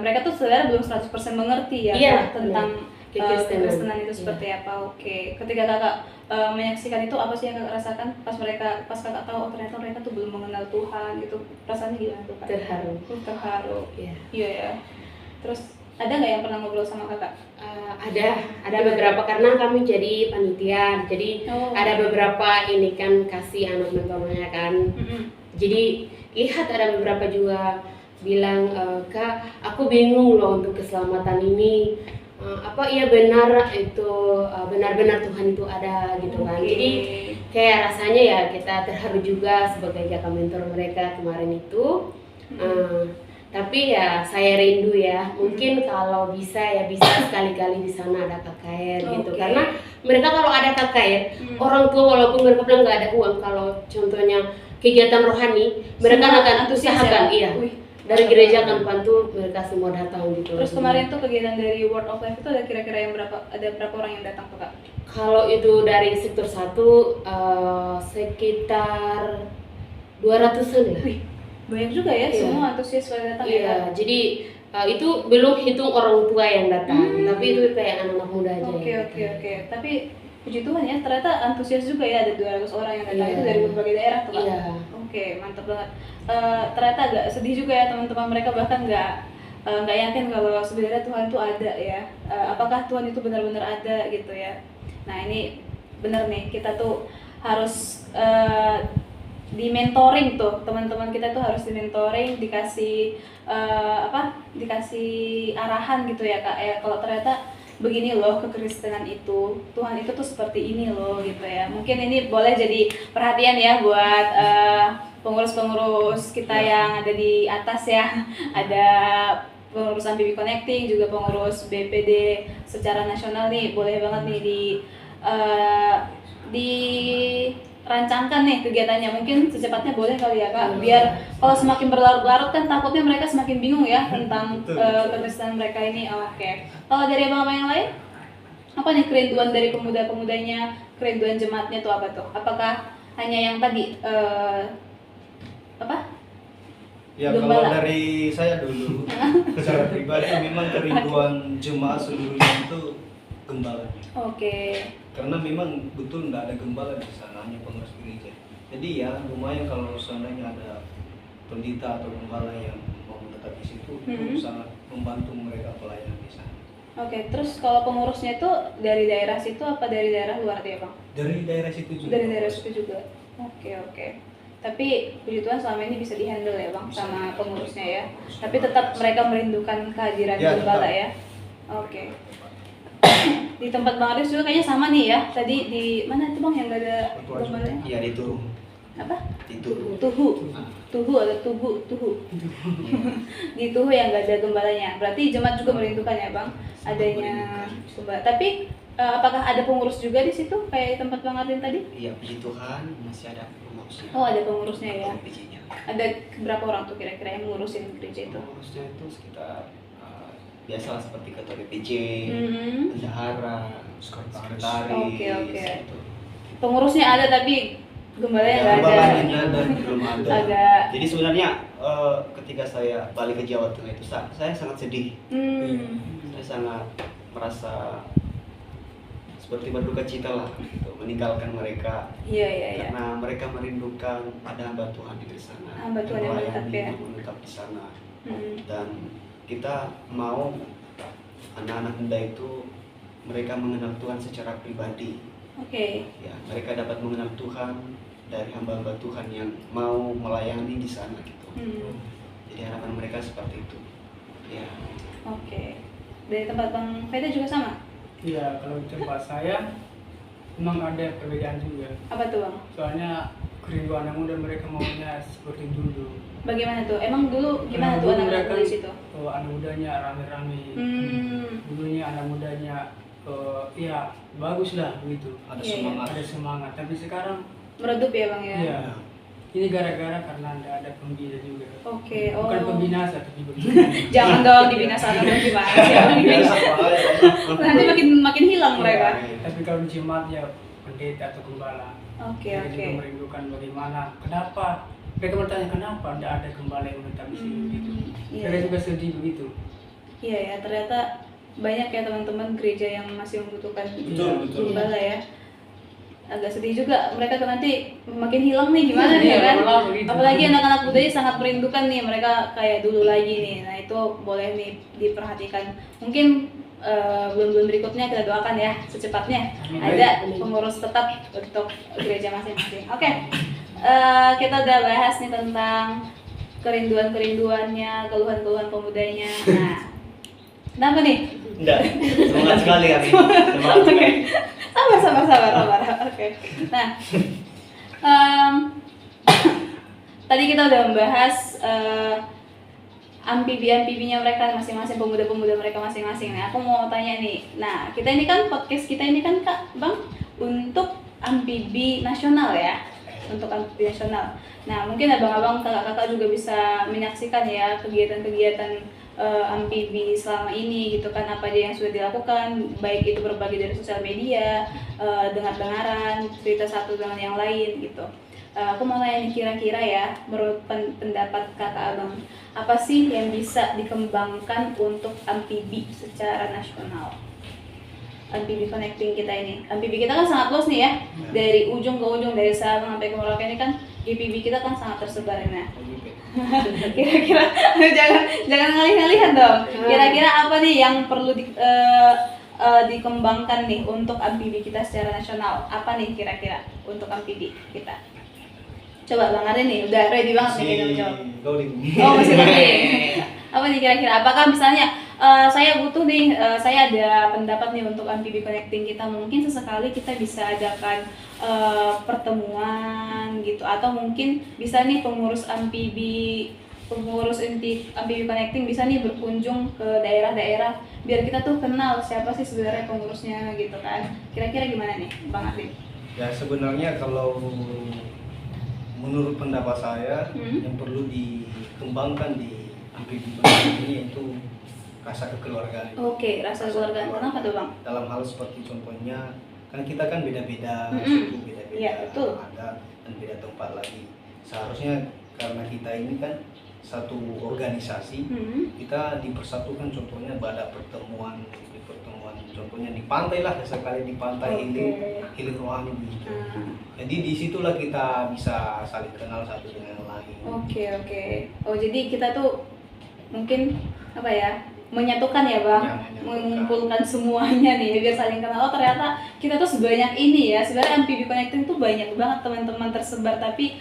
mereka tuh sebenarnya belum 100% mengerti ya Iya, Kak, tentang kekristenan itu seperti apa. Ketika kakak menyaksikan itu, apa sih yang kakak rasakan pas kakak tahu ternyata mereka tuh belum mengenal Tuhan gitu, rasanya gimana tuh kak? Terharu. Iya ya. Terus ada nggak yang pernah ngobrol sama kakak? Ada beberapa, karena kami jadi panitia, jadi ada beberapa ini kan kasih anak mentornya kan. Jadi lihat ada beberapa juga bilang, kak aku bingung loh untuk keselamatan ini. Apa iya benar itu benar-benar Tuhan itu ada gitu kan. Jadi kayak rasanya ya kita terharu juga sebagai kakak mentor mereka kemarin itu. Tapi ya saya rindu ya, mungkin kalau bisa sekali-kali di sana ada KKR gitu. Karena mereka kalau ada KKR, orang tua walaupun mereka bilang nggak ada uang, kalau contohnya kegiatan rohani, mereka akan usahakan, iya. Dari gereja akan bantu mereka semua datang gitu. Terus kemarin tuh kegiatan dari World of Life itu ada kira-kira yang berapa orang yang datang tuh kak? Kalau itu dari sektor 1 sekitar 200-an lah. Banyak juga ya, semua antusias pada datang ya. Jadi itu belum hitung orang tua yang datang, tapi itu kayak anak-anak muda aja. Oke. Tapi puji Tuhan ya, ternyata antusias juga ya, ada 200 orang yang datang itu dari berbagai daerah tuh kak. Oke, mantap banget. Ternyata agak sedih juga ya teman-teman, mereka bahkan nggak yakin kalau sebenarnya Tuhan itu ada ya. Apakah Tuhan itu benar-benar ada gitu ya. Nah ini benar nih, kita tuh harus di mentoring tuh, teman-teman kita tuh harus di mentoring, dikasih dikasih arahan gitu ya kak ya, kalau ternyata begini loh kekristenan itu, Tuhan itu tuh seperti ini loh gitu ya. Mungkin ini boleh jadi perhatian ya buat pengurus-pengurus kita yang ada di atas ya. Ada pengurus Ampibi Connecting, juga pengurus BPD secara nasional nih, boleh banget nih dirancangkan nih kegiatannya. Mungkin secepatnya boleh kali ya kak, biar kalau semakin berlarut-larut kan takutnya mereka semakin bingung ya tentang kekristenan mereka ini. Kalau dari abang-abang yang lain, apa nih kerinduan dari pemuda-pemudanya, kerinduan jemaatnya tuh apa tuh? Apakah hanya yang tadi Ya Gembala. kalau dari saya dulu, secara pribadi memang kerinduan jemaat seluruhnya itu gembala. Karena memang betul tidak ada gembala di sana, hanya pengurus gereja. Jadi ya lumayan kalau seandainya ada pendeta atau gembala yang mau menetap di situ, itu sangat membantu mereka pelayanan di sana. Terus kalau pengurusnya itu dari daerah situ apa dari daerah luar ya bang? Dari daerah situ juga. Dari daerah situ juga. Oke. Tapi puji Tuhan selama ini bisa dihandle ya bang sama pengurusnya ya. Tapi tetap mereka merindukan kehadiran gembala ya. Di tempat Bang Aris juga kayaknya sama nih ya. Tadi di mana itu bang yang gak ada gembalanya? Iya di Tuhu. Apa? Di Tuhu. Tuhu ada Tuhu. Di Tuhu yang gak ada gembalanya. Berarti jemaat juga merindukan ya bang adanya gembala. Tapi apakah ada pengurus juga di situ kayak tempat Bang Arlin tadi? Iya, puji Tuhan masih ada pengurusnya. Ada pengurusnya ya. PJ-nya. Ada berapa orang tuh kira-kira yang ngurusin gereja itu? Pengurusnya itu sekitar biasalah seperti ketua BPJ, bendahara, sekretaris. Oke. gitu. Pengurusnya ada tapi Gembalanya nggak ada. Gembalanya dan belum ada. Agak. Jadi sebenarnya ketika saya balik ke Jawa Tengah itu saya sangat sedih. Saya sangat merasa seperti berduka cita lah gitu, meninggalkan mereka. Iya. Karena mereka merindukan ada hamba Tuhan di sana. Hamba Tuhan yang menetap ya. Yang menetap di sana. Dan kita mau anak-anak muda itu mereka mengenal Tuhan secara pribadi. Oke. Ya, mereka dapat mengenal Tuhan dari hamba-hamba Tuhan yang mau melayani di sana gitu. Jadi harapan mereka seperti itu. Ya. Oke. Dari tempat Bang Veda juga sama? Iya, kalau tempat saya memang ada perbedaan juga. Apa tuh Bang? Soalnya kerinduan anak muda mereka maunya seperti dulu. Bagaimana tuh? Emang dulu gimana tuh Dulu anak-anak mereka di situ? anak mudanya rame-rame. Dulunya anak mudanya ya bagus lah begitu. Ada Iya, semangat. Ada semangat. Tapi sekarang Meredup ya Bang ya? iya. Ini gara-gara karena ada pembina juga. Oke, Bukan oh. pembinasa tapi pembina. Jangan dong dibinasakan gimana sih Bang? Nanti makin hilang mereka. Tapi kalau di jemaatnya pendeta atau gembala, Oke. mereka juga merindukan bagaimana, kenapa? Mereka bertanya kenapa tidak ada gembala yang menetap di sini gitu. Iya. Mereka juga sedih begitu. Iya ya, ternyata banyak ya teman-teman gereja yang masih membutuhkan Betul. gembala ya. Agak sedih juga mereka kan nanti makin hilang nih gimana nih ya kan? Apalagi anak-anak mudanya sangat merindukan nih mereka kayak dulu lagi nih. Nah itu boleh nih diperhatikan. Mungkin bulan-bulan berikutnya kita doakan ya secepatnya ada pengurus tetap untuk gereja masing-masing. Oke. Kita udah bahas nih tentang kerinduan-kerinduannya, keluhan-keluhan pemudanya. Nah, kenapa nih? Enggak, semangat sekali kami. Semangat sekali. Sabar. Oke. Nah, tadi kita udah membahas amfibi-amfibinya mereka masing-masing, pemuda-pemuda mereka masing-masing. Nah, aku mau tanya nih. Nah, kita ini kan podcast kita ini kan Kak Bang untuk amfibi nasional ya. Untuk amfibi nasional. Nah, mungkin abang-abang, kakak-kakak juga bisa menyaksikan ya kegiatan-kegiatan amfibi selama ini gitu kan, apa aja yang sudah dilakukan, baik itu berbagi dari sosial media, dengar-dengaran, cerita satu dengan yang lain gitu. Aku mau tanya nih, kira-kira ya menurut pendapat kakak abang, apa sih yang bisa dikembangkan untuk amfibi secara nasional? Amfibi connecting kita ini, amfibi kita kan sangat luas nih ya, dari ujung ke ujung, dari Sabang sampai ke Merauke ini kan IPB kita kan sangat tersebar. Nah, kira-kira jangan ngalih-ngalihan dong. Kira-kira apa nih yang perlu dikembangkan nih untuk amfibi kita secara nasional? Apa nih kira-kira untuk amfibi kita? Coba Bang Arin nih, udah ready banget nih kayaknya menjawab. Oh masih ready. Apa nih kira-kira? Apakah misalnya saya butuh nih, saya ada pendapat nih untuk amfibi connecting kita, mungkin sesekali kita bisa adakan pertemuan gitu, atau mungkin bisa nih pengurus amfibi connecting bisa nih berkunjung ke daerah-daerah biar kita tuh kenal siapa sih sebenarnya pengurusnya gitu kan. Kira-kira gimana nih Bang Arin? Ya sebenarnya kalau menurut pendapat saya yang perlu dikembangkan di amfibi ini itu rasa kekeluargaan. Oke, rasa kekeluargaan. Kenapa tuh Bang? Dalam hal seperti contohnya kan kita kan beda-beda suku, beda-beda Iya, betul. ada dan beda tempat lagi. Seharusnya karena kita ini kan satu organisasi, kita dipersatukan, contohnya pada pertemuan contohnya di pantai lah, sekali di pantai healing rohani gitu. Jadi disitulah kita bisa saling kenal satu dengan yang lain. Oke. Oh jadi kita tuh mungkin apa ya, menyatukan ya Bang, Ya, menyatukan. mengumpulkan semuanya nih biar saling kenal. Oh ternyata kita tuh sebanyak ini ya. Sebenarnya amfibi connecting tuh banyak banget teman-teman tersebar, tapi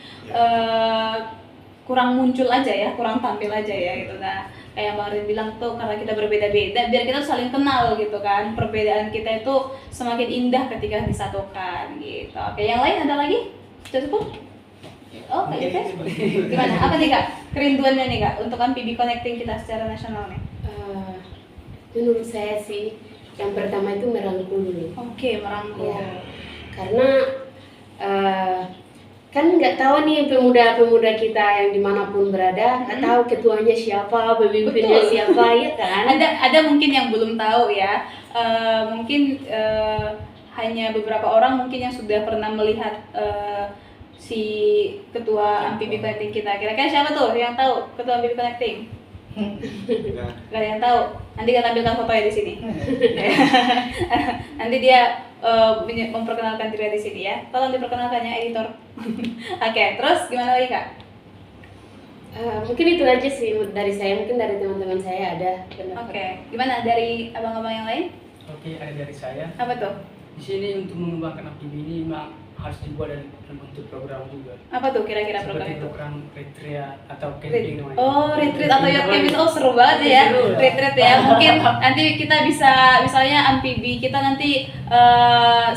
kurang muncul aja ya, kurang tampil aja ya gitu. Nah kayak Bang Rin bilang tuh, karena kita berbeda-beda biar kita tuh saling kenal gitu kan. Perbedaan kita itu semakin indah ketika disatukan gitu. Oke, yang lain ada lagi? Cukup? Oh, Kak Ives? Gimana? Apa nih Kak kerinduannya nih Kak untuk amfibi connecting kita secara nasional nih? Menurut saya sih yang pertama itu merangkul dulu. Oke, merangkul. Ya, karena kan nggak tahu nih pemuda-pemuda kita yang dimanapun berada, nggak tahu ketuanya siapa, pemimpinnya Betul. siapa, ya kan? Ada mungkin yang belum tahu ya. Mungkin hanya beberapa orang mungkin yang sudah pernah melihat si ketua Amfibi Connecting kita. Kira-kira siapa tuh yang tahu ketua Amfibi Connecting? Gak ada yang tahu. Nanti kita tampilkan fotonya di sini. Nanti dia memperkenalkan diri di sini ya. Tolong diperkenalkannya editor. Oke, terus gimana lagi Kak? Mungkin itu aja sih dari saya, mungkin dari teman-teman saya ada pendapat. Oke, gimana dari abang-abang yang lain? Oke, ada dari saya. Apa tuh? Di sini untuk mengembangkan Amfibi ini memang harus dibuat dalam bentuk program juga. Apa tuh kira-kira program Seperti itu? program retreat atau camping namanya. Oh, retreat atau yacht camp itu seru banget ya. Retreat ya. Mungkin nanti kita bisa misalnya Amfibi kita nanti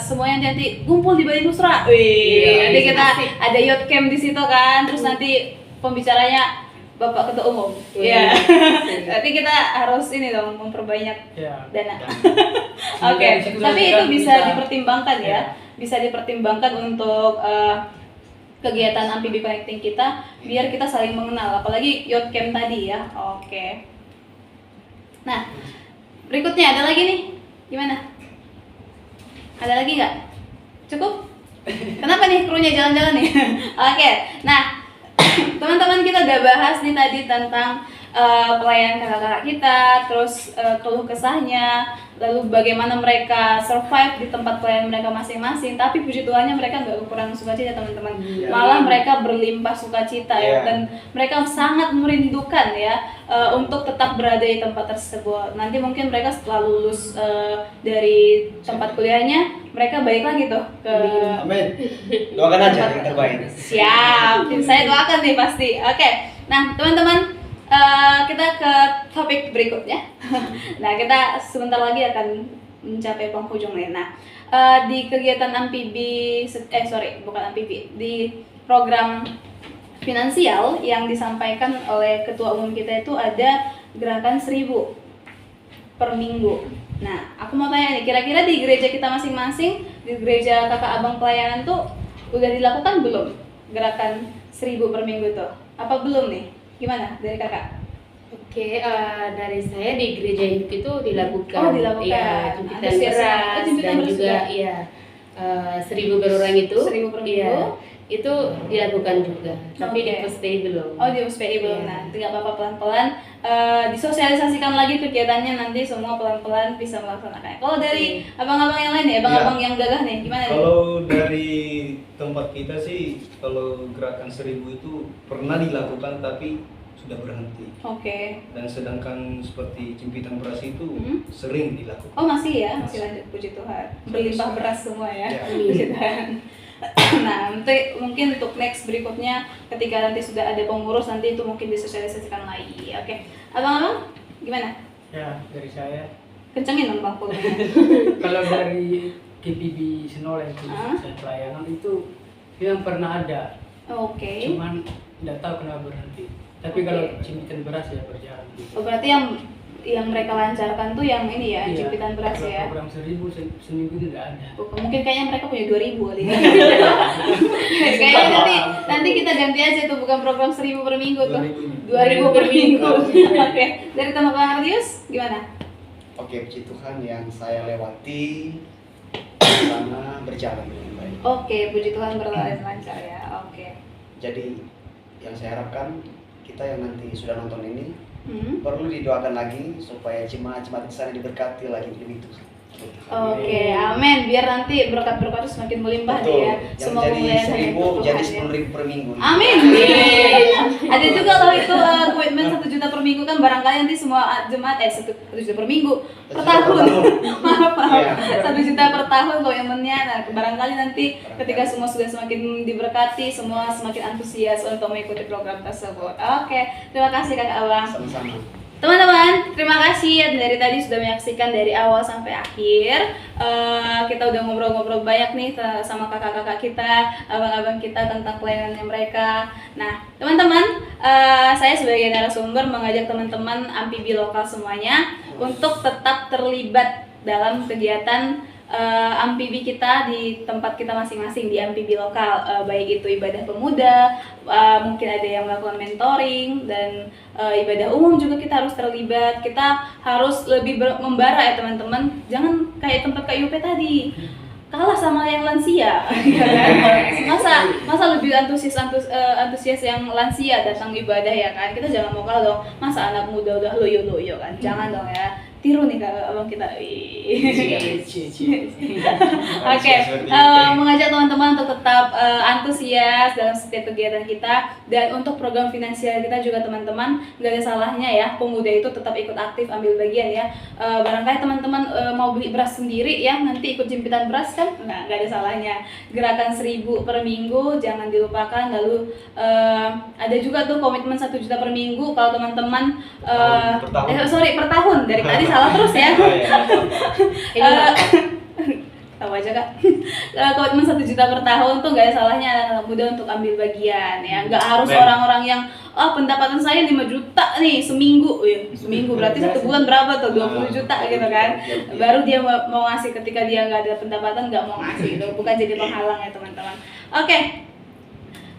semuanya nanti kumpul di Bali Nusra. Wih, nanti kita ada yacht camp di situ kan. Terus nanti pembicaranya Bapak Ketua Umum. Iya. Nanti kita harus ini dong memperbanyak dana. Oke, tapi itu bisa dipertimbangkan ya. Bisa dipertimbangkan untuk kegiatan Amfibi Connecting kita biar kita saling mengenal, apalagi yacht camp tadi ya. Oke. Nah, berikutnya ada lagi nih. Gimana? Ada lagi nggak? Cukup? Kenapa nih krunya jalan-jalan nih? Oke. Nah, teman-teman kita udah bahas nih tadi tentang pelayanan kakak-kakak kita, terus keluh kesahnya, lalu bagaimana mereka survive di tempat pelayanan mereka masing-masing. Tapi puji Tuhannya mereka nggak kekurangan sukacita teman-teman, malah mereka berlimpah sukacita ya, dan mereka sangat merindukan ya untuk tetap berada di tempat tersebut. Nanti mungkin mereka setelah lulus dari tempat kuliahnya, mereka balik lagi tuh ke Amin. Doakan aja yang terbaik. Siap, saya doakan nih pasti. Oke, nah teman-teman, kita ke topik berikutnya. Nah, kita sebentar lagi akan mencapai penghujung nih. Nah, di kegiatan Amfibi, bukan Amfibi, di program finansial yang disampaikan oleh ketua umum kita itu ada gerakan 1.000 per minggu. Nah, aku mau tanya nih, kira-kira di gereja kita masing-masing, di gereja kakak abang pelayanan tuh udah dilakukan belum gerakan 1.000 per minggu tuh? Apa belum nih? Gimana dari kakak? Oke, dari saya di gereja hidup itu dilakukan. Oh, dilakukan. Iya, jemputan Antusias. beras Oh, jemputan dan beras juga juga. iya 1.000 per orang itu. 1.000 per minggu. Iya, itu dilakukan juga. Tapi Oke. di POSPI belum. Oh, di USPI belum. Iya. Nah, tidak apa-apa, pelan-pelan disosialisasikan lagi kegiatannya, nanti semua pelan-pelan bisa melaksanakannya. Kalau dari abang-abang yang lain nih, abang-abang yang gagah nih, gimana nih? Kalau dari tempat kita sih, kalau gerakan 1.000 itu pernah dilakukan tapi sudah berhenti. Oke. Dan sedangkan seperti jempitan beras itu sering dilakukan. Oh, masih ya, masih lanjut, puji Tuhan. Berlimpah beras semua ya. Ya. Puji Tuhan. Nah, nanti mungkin untuk next berikutnya ketika nanti sudah ada pengurus, nanti itu mungkin disosialisasikan lagi. Oke. Abang-abang gimana? Ya, dari saya. Kencengin dong Bang Pul. Kalau dari KPB Senolen itu saya pelayanan itu yang pernah ada. Oke. Cuman tidak tahu kenapa berhenti. Tapi kalau jemputan beras ya berjalan. Oh, berarti yang mereka lancarkan tuh yang ini ya, jemputan beras Kalau ya. program 1.000 seminggu tidak ada. Mungkin kayaknya mereka punya 2.000 kali ya. Kayaknya nanti kita ganti aja tuh, bukan program 1.000 per minggu tuh. 2.000 per minggu. Oke. Dari teman Bang Ardius gimana? Oke, puji Tuhan yang saya lewati sana berjalan dengan baik. Oke, puji Tuhan berjalan lancar ya. Oke. Jadi yang saya harapkan kita yang nanti sudah nonton ini perlu didoakan lagi supaya jemaat-jemaat di sana diberkati lagi lebih Tuhan. Oke, amin. Biar nanti berkat-berkat itu semakin melimpah Betul. ya. Yang Semua jadi pemeliharaan yang 1.000 Tuhan jadi ya. 10.000 per minggu. Amin. Ada juga loh itu komitmen 1 juta per minggu kan, barangkali nanti semua jemaat 1 juta per minggu per tahun. Maaf. Iya. 1 juta per tahun komitmennya. Nah, barangkali nanti ketika semua sudah semakin diberkati, semua semakin antusias untuk mengikuti program tersebut. Oke, terima kasih Kakak Abang. Sama-sama. Teman-teman, terima kasih dari tadi sudah menyaksikan dari awal sampai akhir. Kita udah ngobrol-ngobrol banyak nih sama kakak-kakak kita, abang-abang kita tentang pelayanannya mereka. Nah, teman-teman, saya sebagai narasumber mengajak teman-teman Amfibi lokal semuanya untuk tetap terlibat dalam kegiatan Amfibi kita di tempat kita masing-masing di Amfibi lokal, baik itu ibadah pemuda, mungkin ada yang melakukan mentoring, dan ibadah umum juga kita harus terlibat. Kita harus lebih membara ya teman-teman, jangan kayak tempat KUP tadi. kalah sama yang lansia, ya kan? Masa lebih antusias yang lansia datang ibadah ya kan? Kita jangan mau kalah dong. Masa anak muda udah loyo kan? Jangan dong ya. Tiru nih kalau abang kita. Oke, mengajak teman-teman untuk tetap antusias dalam setiap kegiatan kita, dan untuk program finansial kita juga teman-teman nggak ada salahnya ya pemuda itu tetap ikut aktif ambil bagian ya. Barangkali teman-teman mau beli beras sendiri ya, nanti ikut jempitan beras kan, nggak ada salahnya. Gerakan 1.000 per minggu jangan dilupakan. Lalu ada juga tuh komitmen 1 juta per minggu kalau teman-teman per tahun, dari tadi salah terus ya. Tahu aja kak. Komitmen 1 juta per tahun tuh nggak ada salahnya anak muda untuk ambil bagian ya. Nggak harus orang-orang yang pendapatan saya 5 juta nih seminggu berarti 1 bulan berapa tuh 20 juta gitu kan. Baru dia mau ngasih ketika dia nggak ada pendapatan, nggak mau ngasih gitu. Bukan jadi penghalang ya teman-teman. Oke.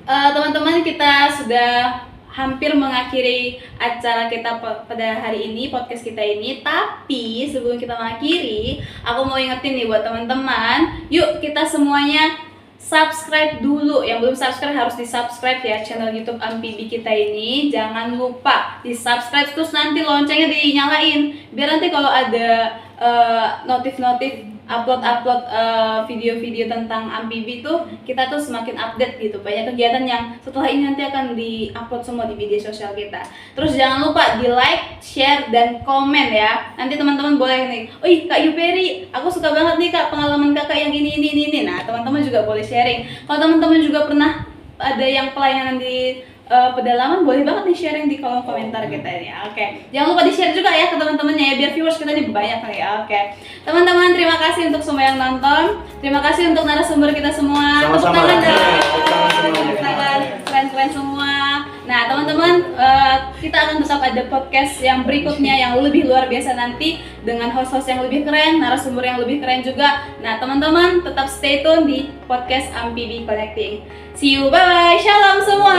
Teman-teman, kita sudah hampir mengakhiri acara kita pada hari ini, podcast kita ini. Tapi sebelum kita mengakhiri, aku mau ingetin nih buat teman-teman, yuk kita semuanya subscribe dulu. Yang belum subscribe harus di subscribe ya channel YouTube Ampibi kita ini. Jangan lupa di subscribe, terus nanti loncengnya dinyalain, biar nanti kalau ada notif-notif upload video-video tentang Ampibi tuh kita tuh semakin update gitu. Banyak kegiatan yang setelah ini nanti akan di-upload semua di media sosial kita. Terus jangan lupa di like, share, dan komen ya. Nanti teman-teman boleh nih, Kak Yuperi, aku suka banget nih Kak pengalaman kakak yang ini. Nah teman-teman juga boleh sharing. Kalau teman-teman juga pernah ada yang pelayanan di pedalaman, boleh banget nih sharing di kolom komentar kita ini. Oke. Jangan lupa di-share juga ya ke teman-temannya ya, biar viewers kita ini banyak nih. Oke. Teman-teman, terima kasih untuk semua yang nonton. Terima kasih untuk narasumber kita semua. Tepuk tangan dong. Keren-keren semua. Nah, teman-teman, kita akan tetap ada podcast yang berikutnya yang lebih luar biasa nanti dengan host-host yang lebih keren, narasumber yang lebih keren juga. Nah, teman-teman tetap stay tune di podcast Ampibi Connecting. See you, bye-bye. Shalom semua.